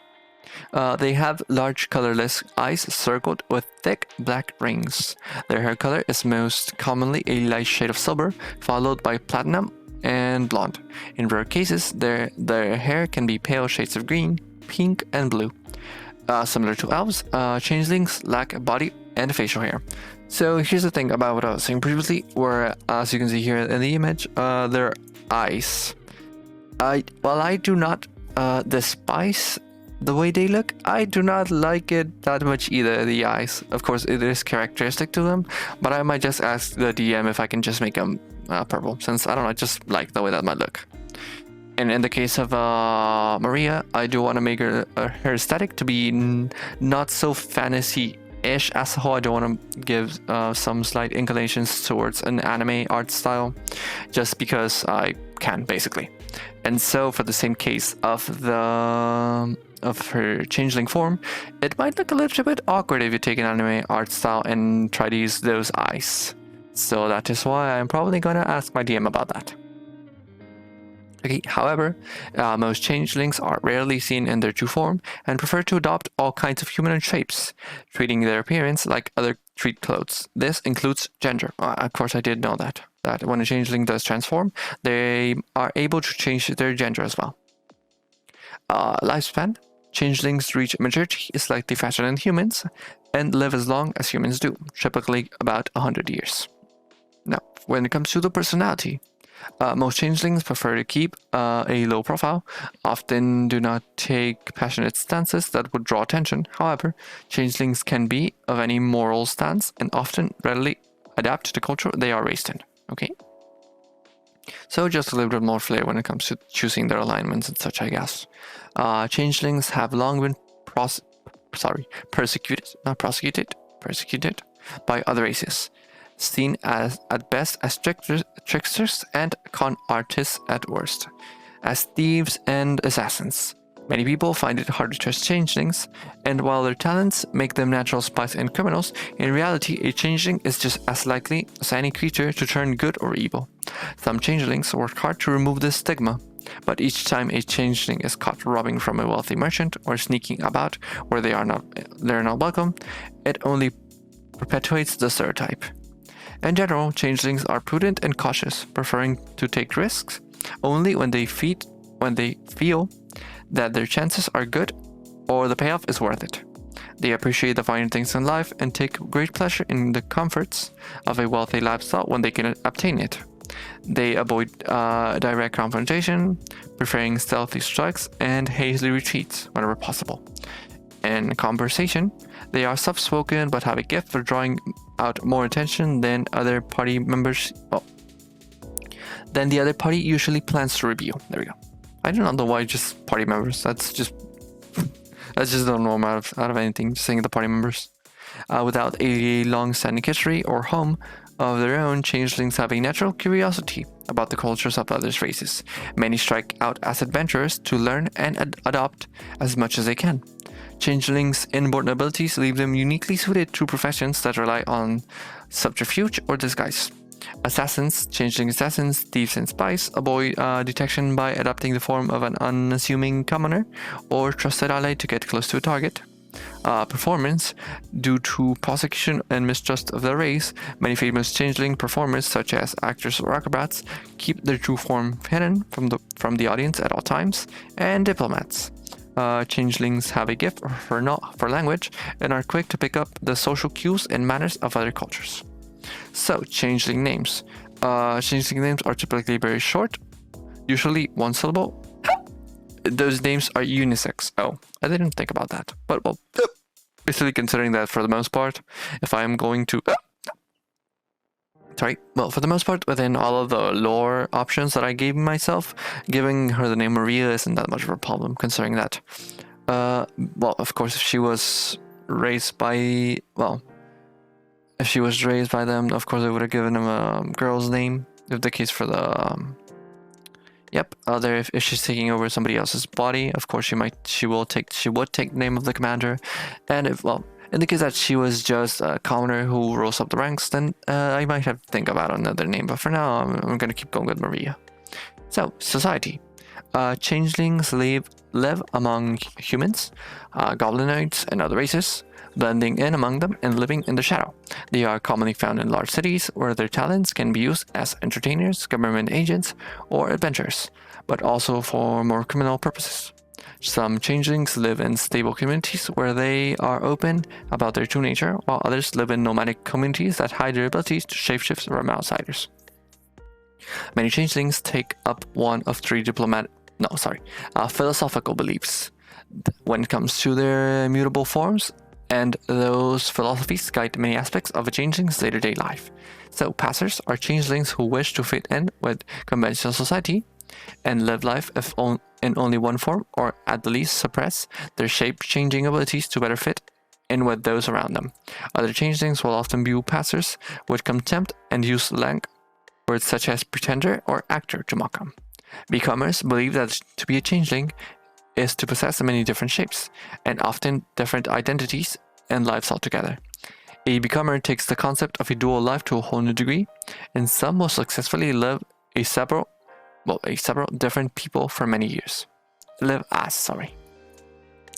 They have large colorless eyes circled with thick black rings. Their hair color is most commonly a light shade of silver, followed by platinum and blonde. In rare cases, their hair can be pale shades of green, pink, and blue. Similar to elves, changelings lack a body and facial hair. So here's the thing about what I was saying previously, where, as you can see here in the image, their eyes. While I do not despise the way they look, I do not like it that much either, the eyes. Of course, it is characteristic to them, but I might just ask the DM if I can just make them purple, since, I don't know, I just like the way that might look. And in the case of Maria, I do want to make her aesthetic to be not so fantasy-ish as a whole. I don't want to give some slight inclinations towards an anime art style, just because I can, basically. And so for the same case of her changeling form, it might look a little bit awkward if you take an anime art style and try to use those eyes. So that is why I'm probably going to ask my DM about that. Okay, however, most changelings are rarely seen in their true form and prefer to adopt all kinds of humanoid shapes, treating their appearance like other treat clothes. This includes gender. Of course, I did know that when a changeling does transform, they are able to change their gender as well. Lifespan. Changelings reach maturity slightly faster than humans and live as long as humans do, typically about 100 years. Now, when it comes to the personality, most changelings prefer to keep a low profile, often do not take passionate stances that would draw attention. However, changelings can be of any moral stance and often readily adapt to the culture they are raised in. Okay? So just a little bit more flair when it comes to choosing their alignments and such, I guess. Changelings have long been persecuted by other races, seen as at best as tricksters and con artists at worst, as thieves and assassins. Many people find it hard to trust changelings, and while their talents make them natural spies and criminals, in reality a changeling is just as likely as any creature to turn good or evil. Some changelings work hard to remove this stigma, but each time a changeling is caught robbing from a wealthy merchant or sneaking about where they're not welcome, it only perpetuates the stereotype. In general, changelings are prudent and cautious, preferring to take risks only when they feel that their chances are good or the payoff is worth it. They appreciate the finer things in life and take great pleasure in the comforts of a wealthy lifestyle when they can obtain it. They avoid direct confrontation, preferring stealthy strikes and hasty retreats whenever possible. In conversation, they are soft-spoken but have a gift for drawing out more attention than other party members. Than the other party usually plans to review. There we go. I do not know why just party members. That's just don't know out of anything. Just saying the party members. Without a long-standing history or home of their own, changelings have a natural curiosity about the cultures of other races. Many strike out as adventurers to learn and adopt as much as they can. Changelings' inborn abilities leave them uniquely suited to professions that rely on subterfuge or disguise. Assassins, changeling assassins, thieves and spies avoid detection by adopting the form of an unassuming commoner or trusted ally to get close to a target. Performance, due to prosecution and mistrust of their race, many famous changeling performers such as actors or acrobats keep their true form hidden from the audience at all times. And diplomats. Changelings have a gift for language and are quick to pick up the social cues and manners of other cultures. So, changeling names. Changeling names are typically very short, usually one syllable. Those names are unisex. Oh, I didn't think about that. But, well, basically considering that for the most part, if I am going to... for the most part, within all of the lore options that I gave myself, giving her the name Maria isn't that much of a problem, considering that, of course, if she was raised by, if she was raised by them, of course I would have given him a girl's name, if the case for the, if she's taking over somebody else's body, of course she would take the name of the commander, and if, in the case that she was just a commoner who rose up the ranks, then I might have to think about another name. But for now, I'm going to keep going with Maria. So, society. Changelings live among humans, goblinoids, and other races, blending in among them and living in the shadow. They are commonly found in large cities where their talents can be used as entertainers, government agents, or adventurers, but also for more criminal purposes. Some changelings live in stable communities where they are open about their true nature, while others live in nomadic communities that hide their abilities to shapeshift from outsiders. Many changelings take up one of three philosophical beliefs when it comes to their mutable forms, and those philosophies guide many aspects of a changeling's day-to-day life. So, passers are changelings who wish to fit in with conventional society and live life in only one form, or at the least suppress their shape-changing abilities to better fit in with those around them. Other changelings will often view passers with contempt and use slang words such as pretender or actor to mock them. Becomers believe that to be a changeling is to possess many different shapes, and often different identities and lives altogether. A becomer takes the concept of a dual life to a whole new degree, and some will successfully live several different people for many years.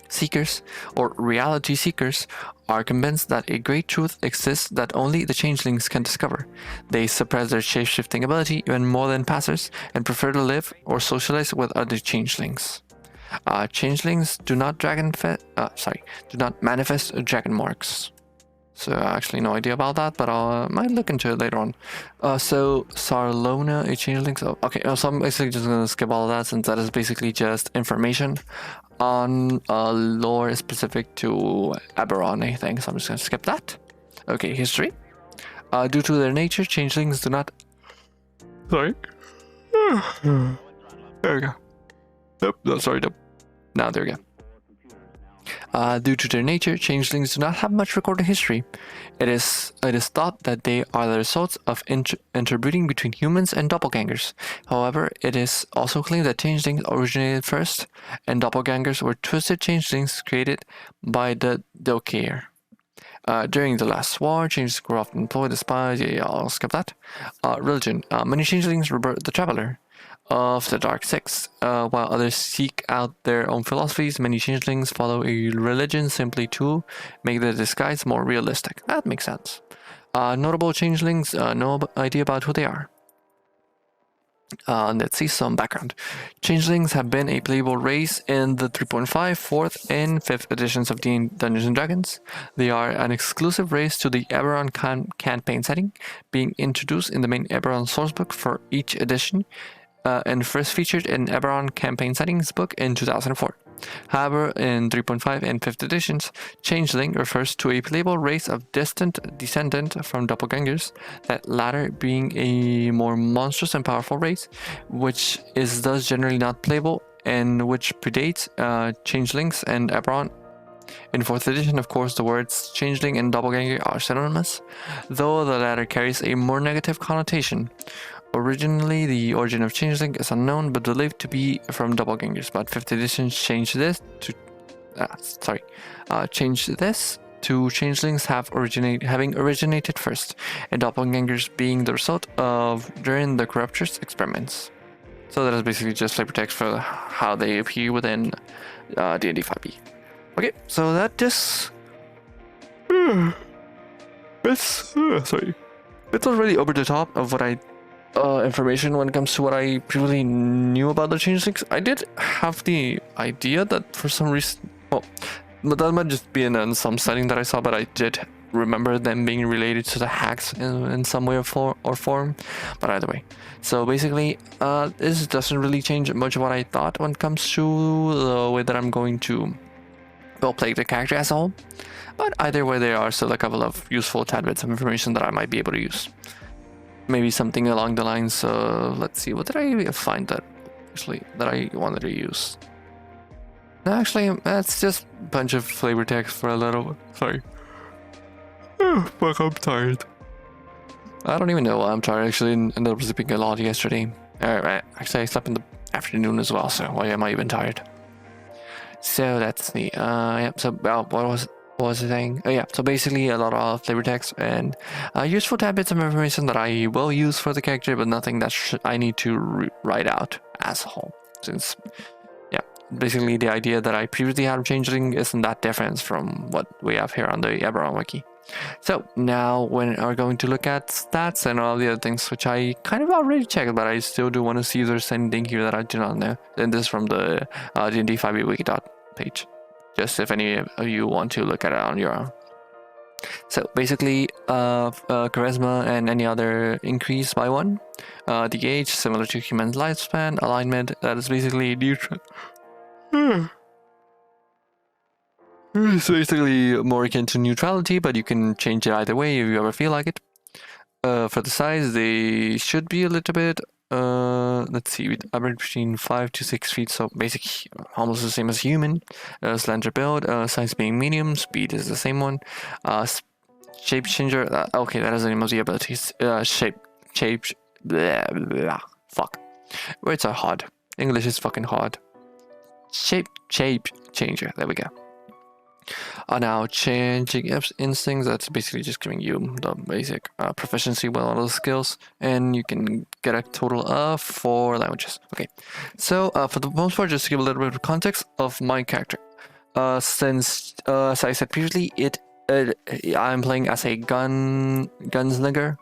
Seekers, or reality seekers, are convinced that a great truth exists that only the changelings can discover. They suppress their shape-shifting ability even more than passers and prefer to live or socialize with other changelings. Changelings do not manifest dragon marks. So actually no idea about that, but I might look into it later on. So Sarlona, a changeling. So I'm basically just gonna skip all of that, since that is basically just information on lore specific to Eberron, I think. So I'm just gonna skip that. Okay, history. Due to their nature, changelings do not. Sorry. There we go. Nope. No, sorry. Nope. Now there we go. Due to their nature, changelings do not have much recorded history. It is thought that they are the results of interbreeding between humans and doppelgangers. However, it is also claimed that changelings originated first, and doppelgangers were twisted changelings created by the Dokeir. During the last war, changelings were often employed as spies. Yeah, I'll skip that. Religion. Many changelings revert the traveler of the Dark Six. While others seek out their own philosophies, many changelings follow a religion simply to make the disguise more realistic. That makes sense. Notable changelings, no idea about who they are. Let's see some background. Changelings have been a playable race in the 3.5, 4th, and 5th editions of Dungeons & Dragons. They are an exclusive race to the Eberron campaign setting, being introduced in the main Eberron sourcebook for each edition, and first featured in Eberron campaign settings book in 2004. However, in 3.5 and 5th editions, Changeling refers to a playable race of distant descendant from doppelgangers, that latter being a more monstrous and powerful race, which is thus generally not playable and which predates Changelings and Eberron. In 4th edition, of course, the words Changeling and Doppelganger are synonymous, though the latter carries a more negative connotation. Originally, the origin of Changeling is unknown, but believed to be from doppelgangers. But 5th edition changed this to changelings having originated first, and doppelgangers being the result of during the Corruptors experiments. So that is basically just flavor text for how they appear within D&D 5e. Okay, so that just it's already over the top of what I information when it comes to what I previously knew about the changelings. I did have the idea that for some reason, well, but that might just be in some setting that I saw, but I did remember them being related to the hacks in some way or form. But either way, so basically, this doesn't really change much of what I thought when it comes to the way that I'm going to play the character as a whole. But either way, there are still a couple of useful tidbits of information that I might be able to use. Maybe something along the lines of, let's see, what did I find that I wanted to use? Actually, that's just a bunch of flavor text for a little. Sorry. Fuck, I'm tired. I don't even know why I'm tired. Actually, ended up sleeping a lot yesterday. Actually, I slept in the afternoon as well, so why am I even tired? So that's the yeah. So what was the thing? Oh yeah, so basically a lot of flavor text and useful tidbits of information that I will use for the character, but nothing that I need to write out as a whole. Since, yeah, basically the idea that I previously had of Changeling isn't that different from what we have here on the Eberron wiki. So now when we're going to look at stats and all the other things, which I kind of already checked, but I still do want to see if there's anything here that I do not know. And this is from the D&D 5e wiki page. Just if any of you want to look at it on your own. So basically, charisma and any other increase by 1. The age, similar to human lifespan. Alignment, that is basically neutral. It's basically more akin to neutrality, but you can change it either way if you ever feel like it. For the size, they should be a little bit, let's see, with average between 5 to 6 feet, so basically almost the same as human. Slender build, size being medium, speed is the same one. Shape changer, okay, that is the name of the abilities. Fuck. Words are hard. English is fucking hard. Shape changer, there we go. Now changing instincts, that's basically just giving you the basic proficiency with all those skills, and you can get a total of 4 languages. Okay, so for the most part, just to give a little bit of context of my character, since as I said previously, I'm playing as a gunslinger.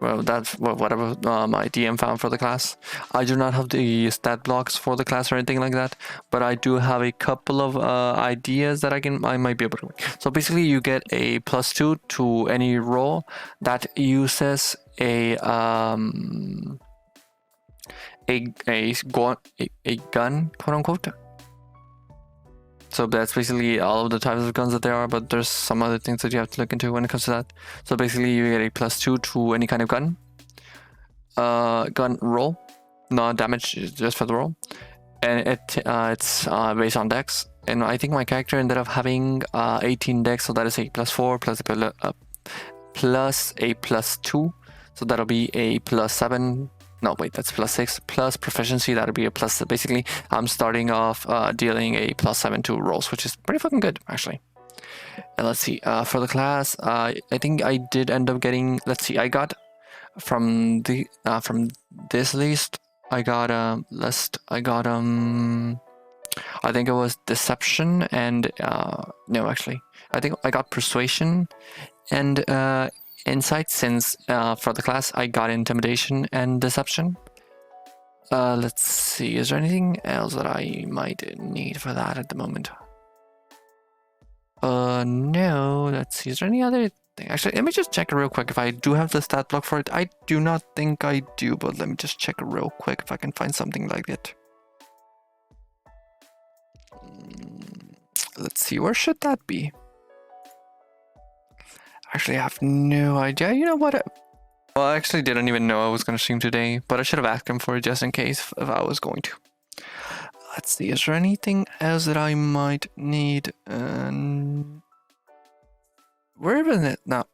Well, that's whatever my DM found for the class. I do not have the stat blocks for the class or anything like that, but I do have a couple of ideas that I might be able to. So basically, you get a +2 to any roll that uses a gun, quote unquote. So that's basically all of the types of guns that there are, but there's some other things that you have to look into when it comes to that. So basically you get a +2 to any kind of gun. Gun roll, no damage, just for the roll. And it's based on dex. And I think my character ended up having 18 dex, so that is a +4 plus a +2. So that'll be a +7. No, wait, that's +6 plus proficiency. That'll be a plus. Basically, I'm starting off dealing a +7 to rolls, which is pretty fucking good, actually. And let's see, for the class, I think I did end up getting. Let's see, I got from this list. I got I think it was deception and no, actually, I think I got persuasion and insight, since for the class I got intimidation and deception. Let's see. Is there anything else that I might need for that at the moment? No. Let's see. Is there any other thing? Actually, let me just check real quick if I do have the stat block for it. I do not think I do, but let me just check real quick if I can find something like it. Let's see. Where should that be? Actually, I have no idea. You know what? Well, I actually didn't even know I was going to stream today, but I should have asked him for it just in case if I was going to. Let's see, is there anything else that I might need? Where is it? No,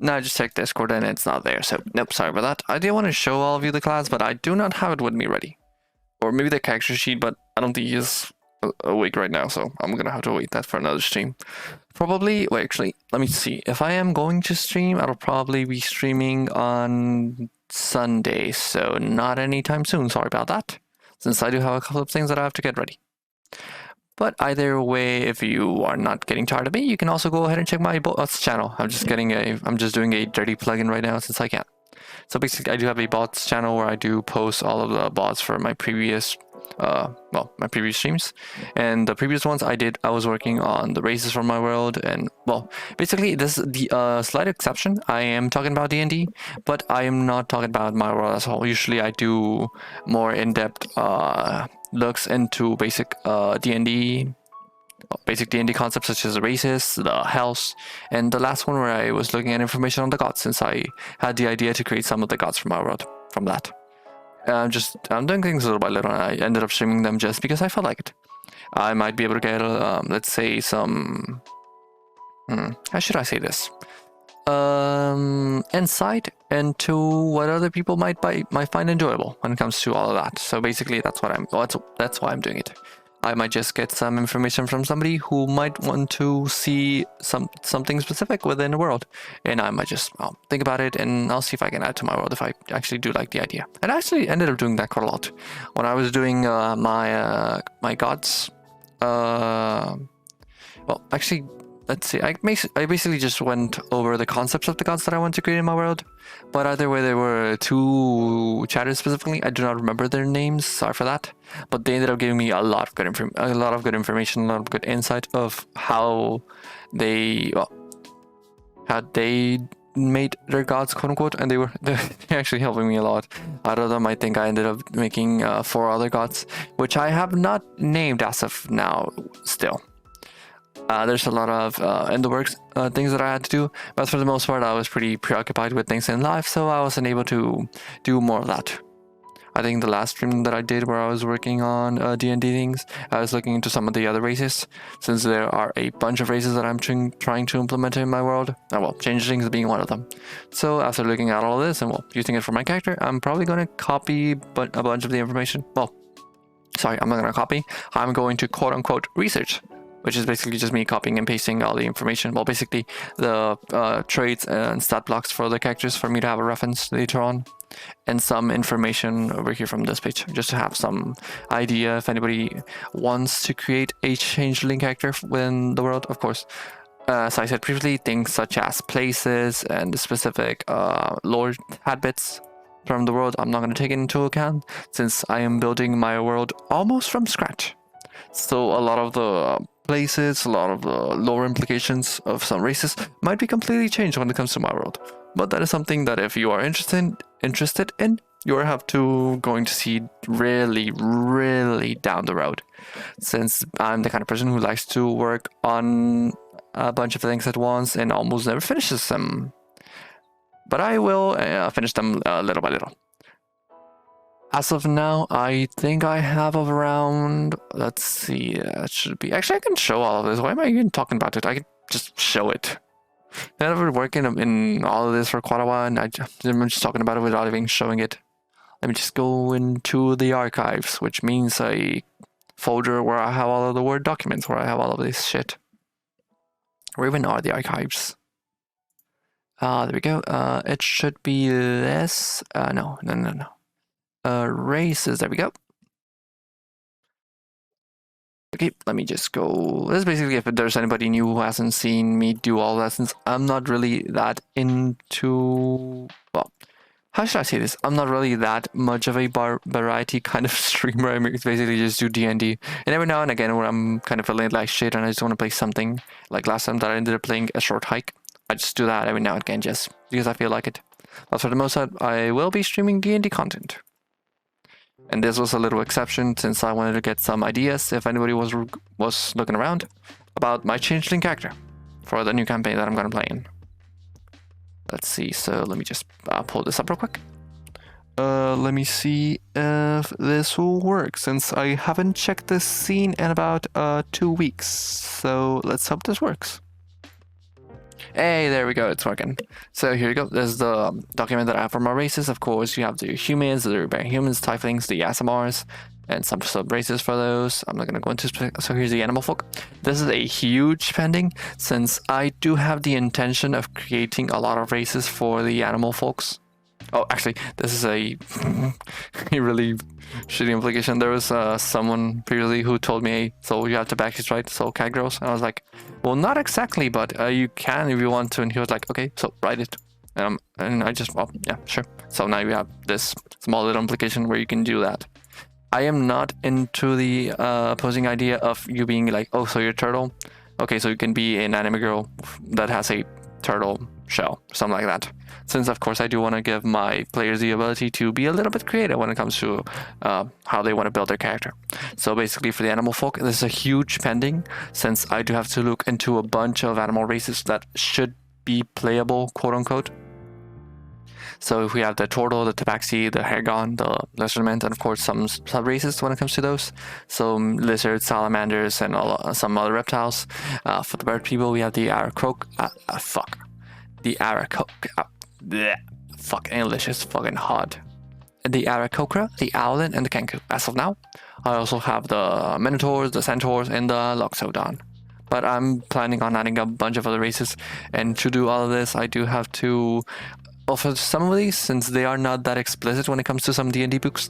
I just checked Discord and it's not there, so nope, sorry about that. I did want to show all of you the class, but I do not have it with me ready. Or maybe the character sheet, but I don't think he is awake right now, so I'm going to have to wait that for another stream. Probably, wait, actually, let me see. If I am going to stream, I'll probably be streaming on Sunday, so not anytime soon. Sorry about that, since I do have a couple of things that I have to get ready. But either way, if you are not getting tired of me, you can also go ahead and check my bots channel. I'm just doing a dirty plugin right now since I can. So basically, I do have a bots channel where I do post all of the bots for my previous my previous streams, and the previous ones I was working on the races from my world, and well, basically this is the slight exception. I am talking about D&D, but I am not talking about my world as a whole. Usually I do more in-depth looks into basic D&D concepts such as the races, the health, and the last one where I was looking at information on the gods, since I had the idea to create some of the gods from my world from that. I'm doing things little by little, and I ended up streaming them just because I felt like it. I might be able to get, let's say, some... how should I say this? Insight into what other people might find enjoyable when it comes to all of that. So basically, that's why I'm doing it. I might just get some information from somebody who might want to see something specific within the world, and I might just think about it, and I'll see if I can add to my world if I actually do like the idea. And I actually ended up doing that quite a lot when I was doing my gods. Well, actually, let's see. I basically just went over the concepts of the gods that I want to create in my world. But either way, there were two chatters specifically. I do not remember their names. Sorry for that. But they ended up giving me a lot of good information, a lot of good insight of how they made their gods, quote unquote, and they're actually helping me a lot. Out of them, I think I ended up making 4 other gods, which I have not named as of now. Still. There's a lot of in the works things that I had to do, but for the most part I was pretty preoccupied with things in life, so I wasn't able to do more of that. I think the last stream that I did where I was working on D&D things, I was looking into some of the other races, since there are a bunch of races that I'm trying to implement in my world. Well, changelings being one of them. So after looking at all of this and using it for my character, I'm probably going to copy a bunch of the information. Well, sorry, I'm not going to copy. I'm going to quote unquote research, which is basically just me copying and pasting all the information. Well, basically the traits and stat blocks for the characters for me to have a reference later on, and some information over here from this page, just to have some idea if anybody wants to create a changeling character within the world, of course. As I said previously, things such as places and the specific lore habits from the world, I'm not going to take into account, since I am building my world almost from scratch. So a lot of the places, a lot of the lore implications of some races might be completely changed when it comes to my world. But that is something that if you are interested in, you have to going to see really down the road. Since I'm the kind of person who likes to work on a bunch of things at once and almost never finishes them. But I will finish them little by little. As of now, I think I have around, let's see, that should be, actually I can show all of this. Why am I even talking about it? I can just show it. I've been working in all of this for quite a while, and I'm just talking about it without even showing it. Let me just go into the archives, which means a folder where I have all of the Word documents, where I have all of this shit. Where even are the archives? There we go. It should be this. No. Races, there we go. Okay, let me just go. This is basically if there's anybody new who hasn't seen me do all that, since I'm not really that into, well, how should I say this? I'm not really that much of a variety kind of streamer. I mean, basically just do D&D. And every now and again, when I'm kind of feeling like shit and I just want to play something, like last time that I ended up playing a short hike, I just do that every now and again just because I feel like it. But for the most part, I will be streaming D&D content. And this was a little exception since I wanted to get some ideas, if anybody was looking around, about my changeling character for the new campaign that I'm going to play in. Let's see, so let me just pull this up real quick. Let me see if this will work, since I haven't checked this scene in about 2 weeks. So let's hope this works. Hey, there we go, it's working. So here you go, there's the document that I have for my races. Of course, you have the humans, the barbarian humans, tieflings, the ASMRs, and some sub-races for those. I'm not going to go into so here's the animal folk. This is a huge pending, since I do have the intention of creating a lot of races for the animal folks. Oh, actually, this is a really shitty implication. There was someone previously who told me, hey, so you have to back his right, so cat girls. And I was like, well, not exactly, but you can if you want to. And he was like, okay, so write it. And I just, well, yeah, sure. So now you have this small little implication where you can do that. I am not into the opposing idea of you being like, oh, so you're a turtle? Okay, so you can be an anime girl that has a turtle shell, something like that. Since, of course, I do want to give my players the ability to be a little bit creative when it comes to how they want to build their character. So basically, for the animal folk, this is a huge pending, since I do have to look into a bunch of animal races that should be playable, quote-unquote. So if we have the turtle, the tabaxi, the hergon, the lizardment, and of course some sub-races when it comes to those. So lizards, salamanders, and some other reptiles. For the bird people, we have the fuck, English is fucking hard. The Aarakocra, the owlet, and the kenku. As of now, I also have the minotaurs, the centaurs, and the loxodon. But I'm planning on adding a bunch of other races, and to do all of this, I do have to offer some of these, since they are not that explicit when it comes to some D&D books.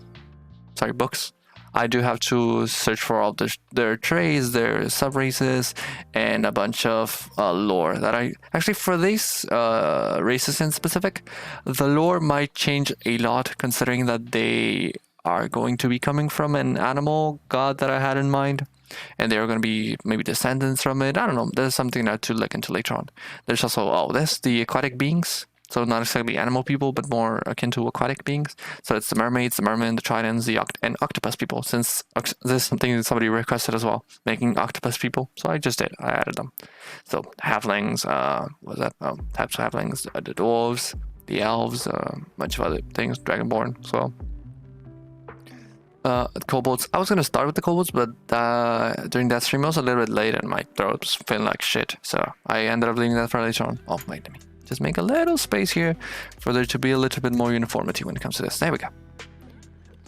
I do have to search for all their traits, their sub-races, and a bunch of lore that I... Actually, for these races in specific, the lore might change a lot, considering that they are going to be coming from an animal god that I had in mind. And they're going to be maybe descendants from it. I don't know. There's something to look into later on. There's also, the aquatic beings. So not exactly animal people, but more akin to aquatic beings. So it's the mermaids, the mermen, the tridents, and octopus people. Since this is something that somebody requested as well, making octopus people. So I just did. I added them. So halflings, types of halflings, the dwarves, the elves, a bunch of other things, dragonborn as well. Kobolds. I was gonna start with the kobolds, but during that stream I was a little bit late and my throat was feeling like shit. So I ended up leaving that for later on. Oh, wait, let me just make a little space here for there to be a little bit more uniformity when it comes to this. There we go.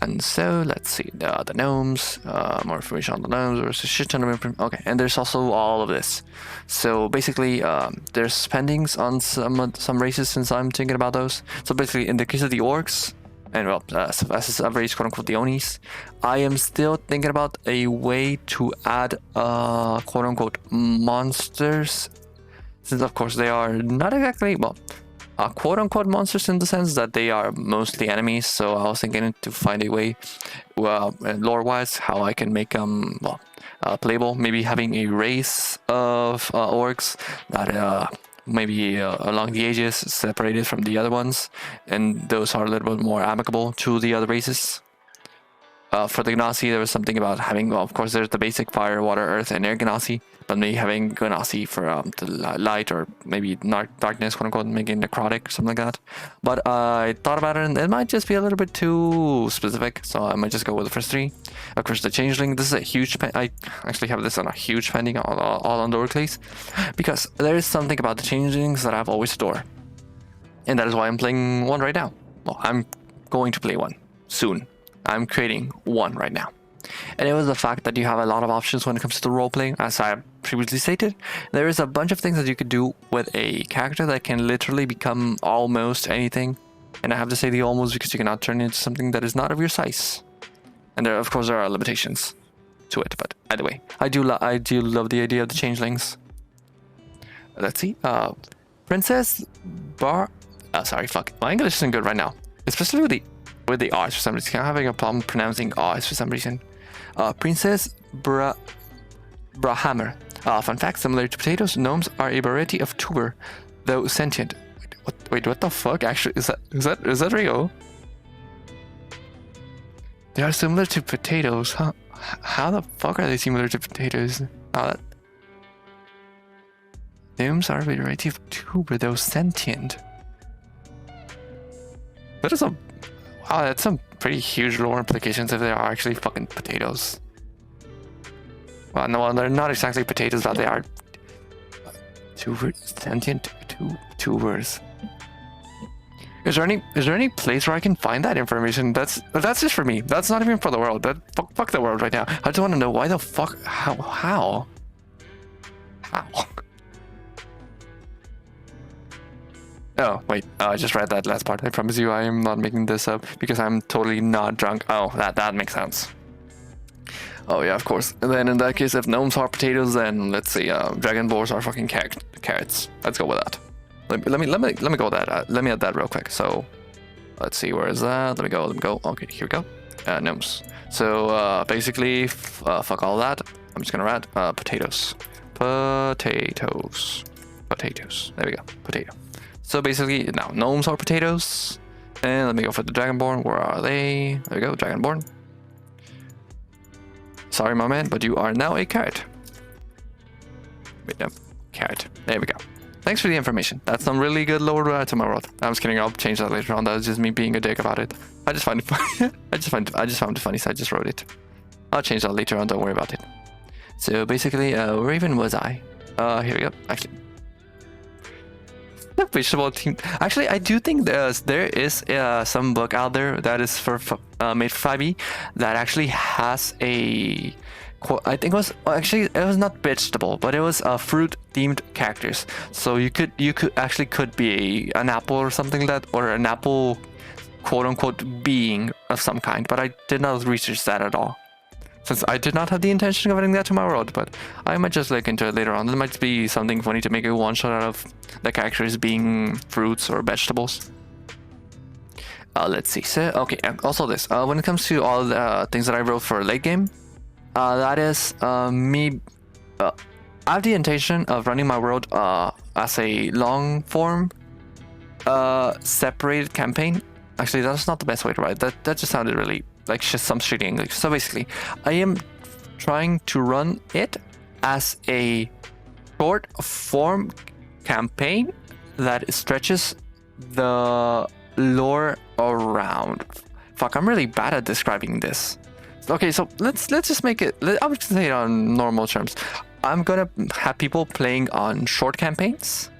And so let's see the gnomes, more information on the gnomes. There's a shit ton of information. Okay, and there's also all of this. So basically, there's spendings on some races since I'm thinking about those. So basically, in the case of the orcs, and well, as a race, quote unquote, the Onis, I am still thinking about a way to add quote unquote monsters. Since of course they are not exactly, well, quote unquote monsters in the sense that they are mostly enemies. So I was thinking to find a way, well, lore wise, how I can make them, playable. Maybe having a race of orcs that maybe along the ages separated from the other ones, and those are a little bit more amicable to the other races. For the Genasi, there was something about having, well, of course, there's the basic fire, water, earth, and air Genasi, but maybe having Genasi for the light or maybe darkness, quote unquote, making necrotic or something like that. But I thought about it, and it might just be a little bit too specific, so I might just go with the first three. Of course, the changeling. This is a huge. I actually have this on a huge pending, all on the workplace, because there is something about the changelings that I've always adored, and that is why I'm playing one right now. Well, I'm going to play one soon. I'm creating one right now. And it was the fact that you have a lot of options when it comes to the roleplay. As I previously stated, there is a bunch of things that you could do with a character that can literally become almost anything. And I have to say the almost because you cannot turn it into something that is not of your size. And there, of course, there are limitations to it. But either way, I do love the idea of the changelings. Let's see. Princess Bar... sorry, fuck. My English isn't good right now. especially with the R's for some reason. I'm having a problem pronouncing R's for some reason. Princess Brahammer. Fun fact: similar to potatoes, gnomes are a variety of tuber, though sentient. Wait, what the fuck? Actually, is that real? They are similar to potatoes, huh? How the fuck are they similar to potatoes? Gnomes are a variety of tuber, though sentient. That is wow, that's some pretty huge lore implications if they are actually fucking potatoes. Well, no, they're not exactly potatoes, but they are sentient tubers. Is there any place where I can find that information? That's just for me. That's not even for the world. Fuck the world right now. I just want to know why the fuck, how? Oh wait, I just read that last part. I promise you, I am not making this up because I'm totally not drunk. Oh, that makes sense. Oh yeah, of course. And then in that case, if gnomes are potatoes, then let's see, dragon boars are fucking carrots. Let's go with that. Let me go with that. Let me add that real quick. So let's see, where is that? Let me go. Okay, here we go. Gnomes. So basically, fuck all that. I'm just gonna add potatoes. Potatoes. There we go. Potato. So basically, now gnomes are potatoes. And let me go for the dragonborn. Where are they? There we go, dragonborn. Sorry, my man, but you are now a carrot. Wait, no, carrot. There we go. Thanks for the information. That's some really good lore to add to my world. I'm just kidding. I'll change that later on. That's just me being a dick about it. I just find it funny. I just found it funny, so I just wrote it. I'll change that later on. Don't worry about it. So basically, where even was I? Here we go. Actually, the vegetable team. Actually, I do think there is some book out there that is made for 5e that actually has a. I think it was not vegetable, but it was fruit themed characters. So you could be an apple or something like that, or an apple quote unquote being of some kind. But I did not research that at all, since I did not have the intention of adding that to my world. But I might just look into it later on. There might be something funny to make a one shot out of the characters being fruits or vegetables. Let's see. So okay, also this. When it comes to all the things that I wrote for late game. That is me. I have the intention of running my world as a long form, separated campaign. Actually, that's not the best way to write that. That just sounded really like just some shitty English. So basically, I am trying to run it as a short form campaign that stretches the lore around. Fuck, I'm really bad at describing this. Okay, so let's just make it. I'm just gonna say it on normal terms. I'm gonna have people playing on short campaigns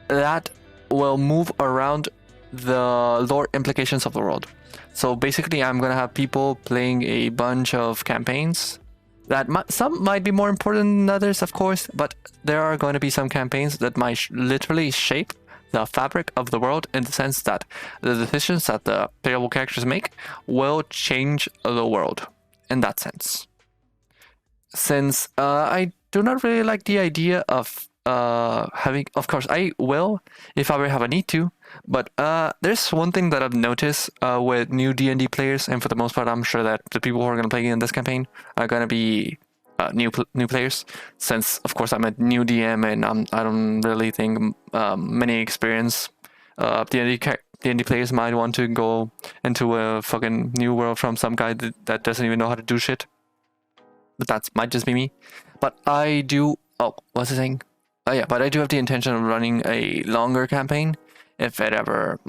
that will move around the lore implications of the world. So basically, I'm gonna have people playing a bunch of campaigns that some might be more important than others, of course, but there are going to be some campaigns that might literally shape the fabric of the world, in the sense that the decisions that the playable characters make will change the world in that sense. Since I do not really like the idea of having, of course I will if I ever have a need to, but there's one thing that I've noticed with new D&D players, and for the most part I'm sure that the people who are going to play in this campaign are going to be new players, since of course I'm a new DM and I don't really think many experienced D&D players might want to go into a fucking new world from some guy that doesn't even know how to do shit. But that might just be me. But I do. Oh, what's the saying? Oh yeah, but I do have the intention of running a longer campaign if it ever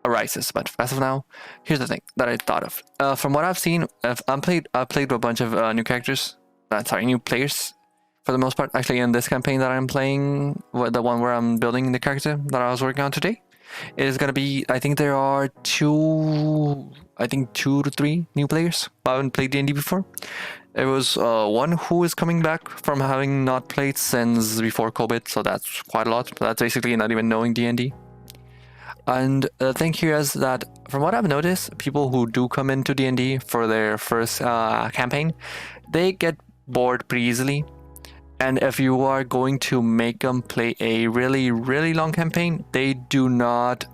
arises. But as of now, here's the thing that I thought of. From what I've seen, I've played with a bunch of new characters. New players for the most part. Actually, in this campaign that I'm playing, the one where I'm building the character that I was working on today, it is gonna be. I think there are two to three new players who haven't played D&D before. There was one who is coming back from having not played since before COVID, so that's quite a lot. That's basically not even knowing D&D. And the thing here is that, from what I've noticed, people who do come into D&D for their first campaign, they get bored pretty easily, And if you are going to make them play a really, really long campaign, they do not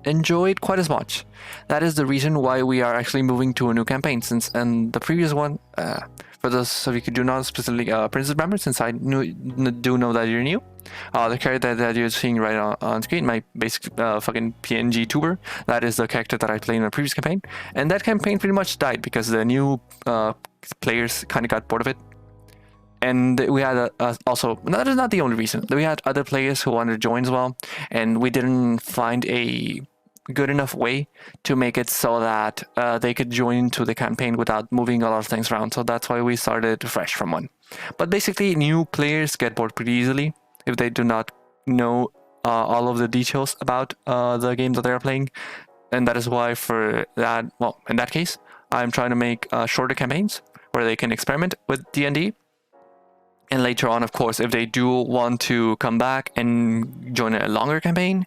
enjoy it quite as much. That is the reason why we are actually moving to a new campaign. Since in the previous one, for those of you who do not specifically Princess members, since I do know that you're new, the character that you're seeing right on screen, my basic fucking PNG tuber, that is the character that I played in the previous campaign. And that campaign pretty much died because the new players kind of got bored of it. And we had also, that is not the only reason. We had other players who wanted to join as well, and we didn't find a good enough way to make it so that they could join into the campaign without moving a lot of things around. So that's why we started fresh from one. But basically, new players get bored pretty easily if they do not know all of the details about the game that they're playing. And that is why for that, well, in that case, I'm trying to make shorter campaigns where they can experiment with D&D. And later on, of course, if they do want to come back and join a longer campaign,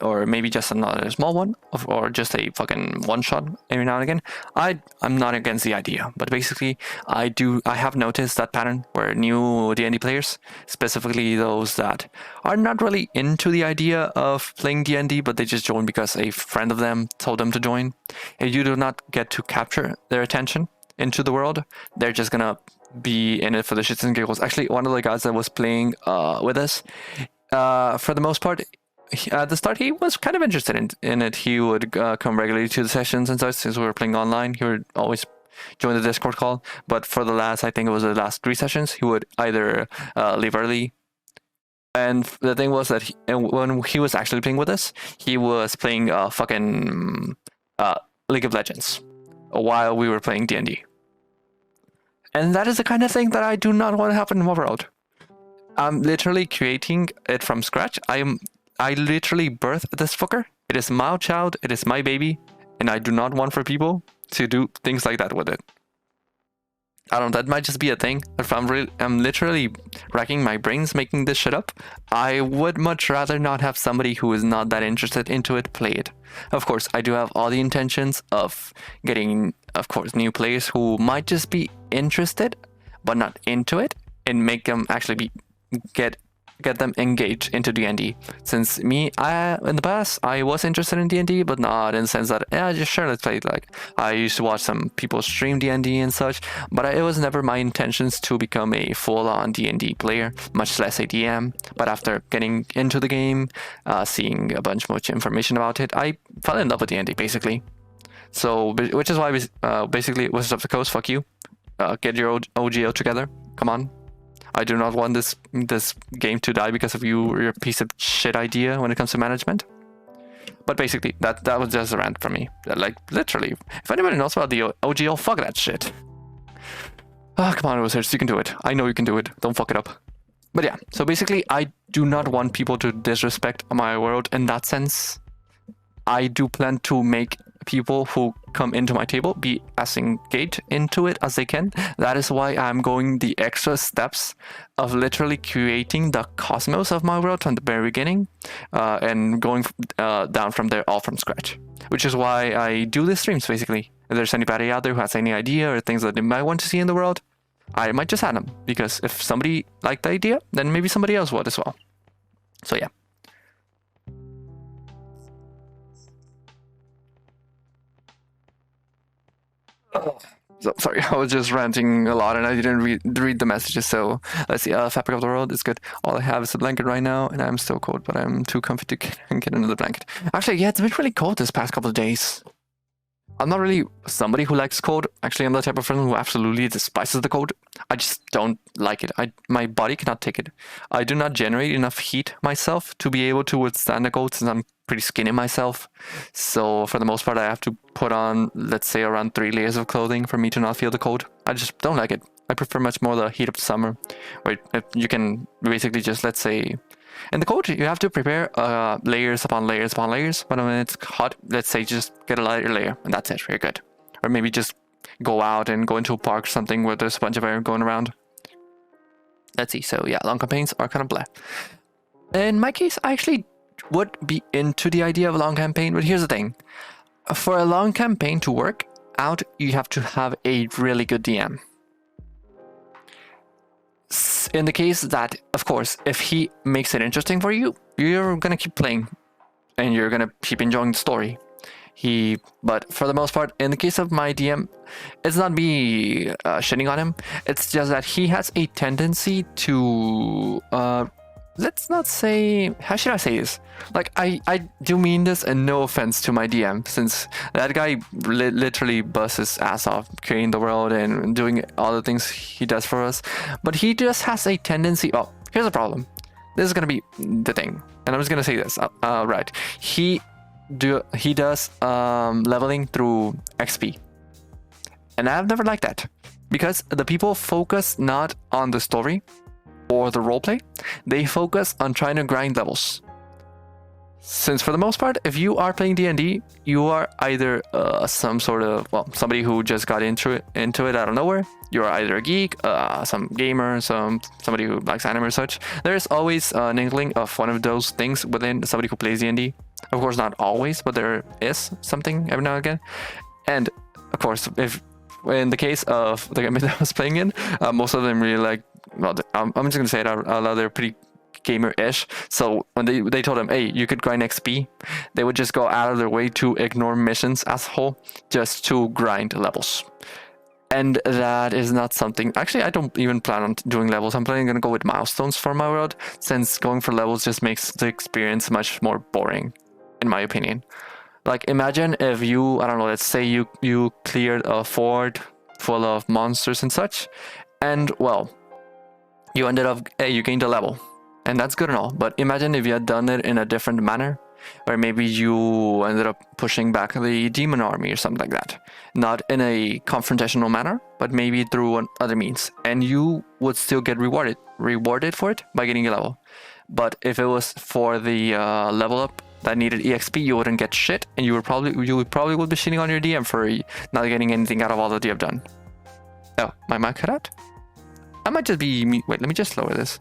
or maybe just another small one, or just a fucking one-shot every now and again, I'm not against the idea. But basically, I have noticed that pattern where new D&D players, specifically those that are not really into the idea of playing D&D, but they just join because a friend of them told them to join, and you do not get to capture their attention into the world, they're just gonna be in it for the shits and giggles. Actually, one of the guys that was playing with us, for the most part, at the start he was kind of interested in it. He would come regularly to the sessions and such. Since we were playing online, he would always join the Discord call. But for the last, I think it was the last 3 sessions, he would either leave early. And the thing was that when he was actually playing with us, he was playing fucking League of Legends while we were playing D&D. And that is the kind of thing that I do not want to happen in my world. I'm literally creating it from scratch. I literally birthed this fucker. It is my child. It is my baby. And I do not want for people to do things like that with it. I don't know, that might just be a thing. If I'm literally racking my brains making this shit up, I would much rather not have somebody who is not that interested into it play it. Of course, I do have all the intentions of getting, of course, new players who might just be interested, but not into it, and make them actually get them engaged into D&D. Since me, in the past, I was interested in D&D, but not in the sense that, yeah, just sure, let's play it. Like, I used to watch some people stream D&D and such, but it was never my intentions to become a full-on D&D player, much less a DM. But after getting into the game, seeing a bunch much information about it, I fell in love with D&D, basically. So, which is why basically, Wizards of the Coast, fuck you. Get your OGO together. Come on. I do not want this game to die because of your piece of shit idea when it comes to management. But basically, that was just a rant from me. Like, literally. If anybody knows about the OGL, fuck that shit. Ah, come on, Wizards, you can do it. I know you can do it. Don't fuck it up. But yeah, so basically, I do not want people to disrespect my world in that sense. I do plan to make people who come into my table be as engaged into it as they can. That is why I'm going the extra steps of literally creating the cosmos of my world from the very beginning, and going down from there all from scratch. Which is why I do these streams, basically. If there's anybody out there who has any idea or things that they might want to see in the world, I might just add them, because if somebody liked the idea, then maybe somebody else would as well. So yeah. So, sorry, I was just ranting a lot and I didn't read the messages. So let's see. Fabric of the world is good. All I have is a blanket right now, and I'm still cold, but I'm too comfy to get another blanket. Actually, yeah, it's been really cold this past couple of days. I'm not really somebody who likes cold. Actually, I'm the type of person who absolutely despises the cold. I just don't like it. My body cannot take it. I do not generate enough heat myself to be able to withstand the cold, since I'm pretty skinny myself. So for the most part, I have to put on, let's say, around 3 layers of clothing for me to not feel the cold. I just don't like it. I prefer much more the heat of summer, where you can basically just, let's say, in the cold, you have to prepare layers upon layers upon layers. But when it's hot, let's say, just get a lighter layer, and that's it. You're good. Or maybe just go out and go into a park or something where there's a bunch of air going around. Let's see. So yeah, long campaigns are kind of blah. In my case, I actually would be into the idea of a long campaign, but here's the thing. For a long campaign to work out, you have to have a really good DM. In the case that, of course, if he makes it interesting for you, you're gonna keep playing, and you're gonna keep enjoying the story. But for the most part, in the case of my DM, it's not me shitting on him. It's just that he has a tendency to let's not say, how should I say this? Like, I do mean this, and no offense to my DM, since that guy literally busts his ass off creating the world and doing all the things he does for us. But he just has a tendency. Oh, here's the problem. This is gonna be the thing, and I'm just gonna say this. Right, he does leveling through XP, and I've never liked that, because the people focus not on the story or the roleplay, they focus on trying to grind levels. Since for the most part, if you are playing D&D, you are either some sort of, well, somebody who just got into it out of nowhere. You're either a geek, some gamer, somebody who likes anime or such. There's always an inkling of one of those things within somebody who plays D&D. Of course, not always, but there is something every now and again. And of course, if in the case of the game that I was playing in, most of them really like, well, I'm just gonna say it out loud, they're pretty gamer-ish. So when they told him, hey, you could grind XP, they would just go out of their way to ignore missions as a whole, just to grind levels. And that is not something, actually I don't even plan on doing levels. I'm planning to go with milestones for my world, since going for levels just makes the experience much more boring, in my opinion. Like, imagine if you, I don't know, let's say you cleared a fort full of monsters and such, and well, you ended up, hey, you gained a level, and that's good and all, but imagine if you had done it in a different manner, where maybe you ended up pushing back the demon army or something like that. Not in a confrontational manner, but maybe through other means, and you would still get rewarded for it by getting a level. But if it was for the level up that needed EXP, you wouldn't get shit, and you would probably be shitting on your DM for not getting anything out of all that you have done. Oh, my mic cut out? That might just be me. Wait, let me just lower this.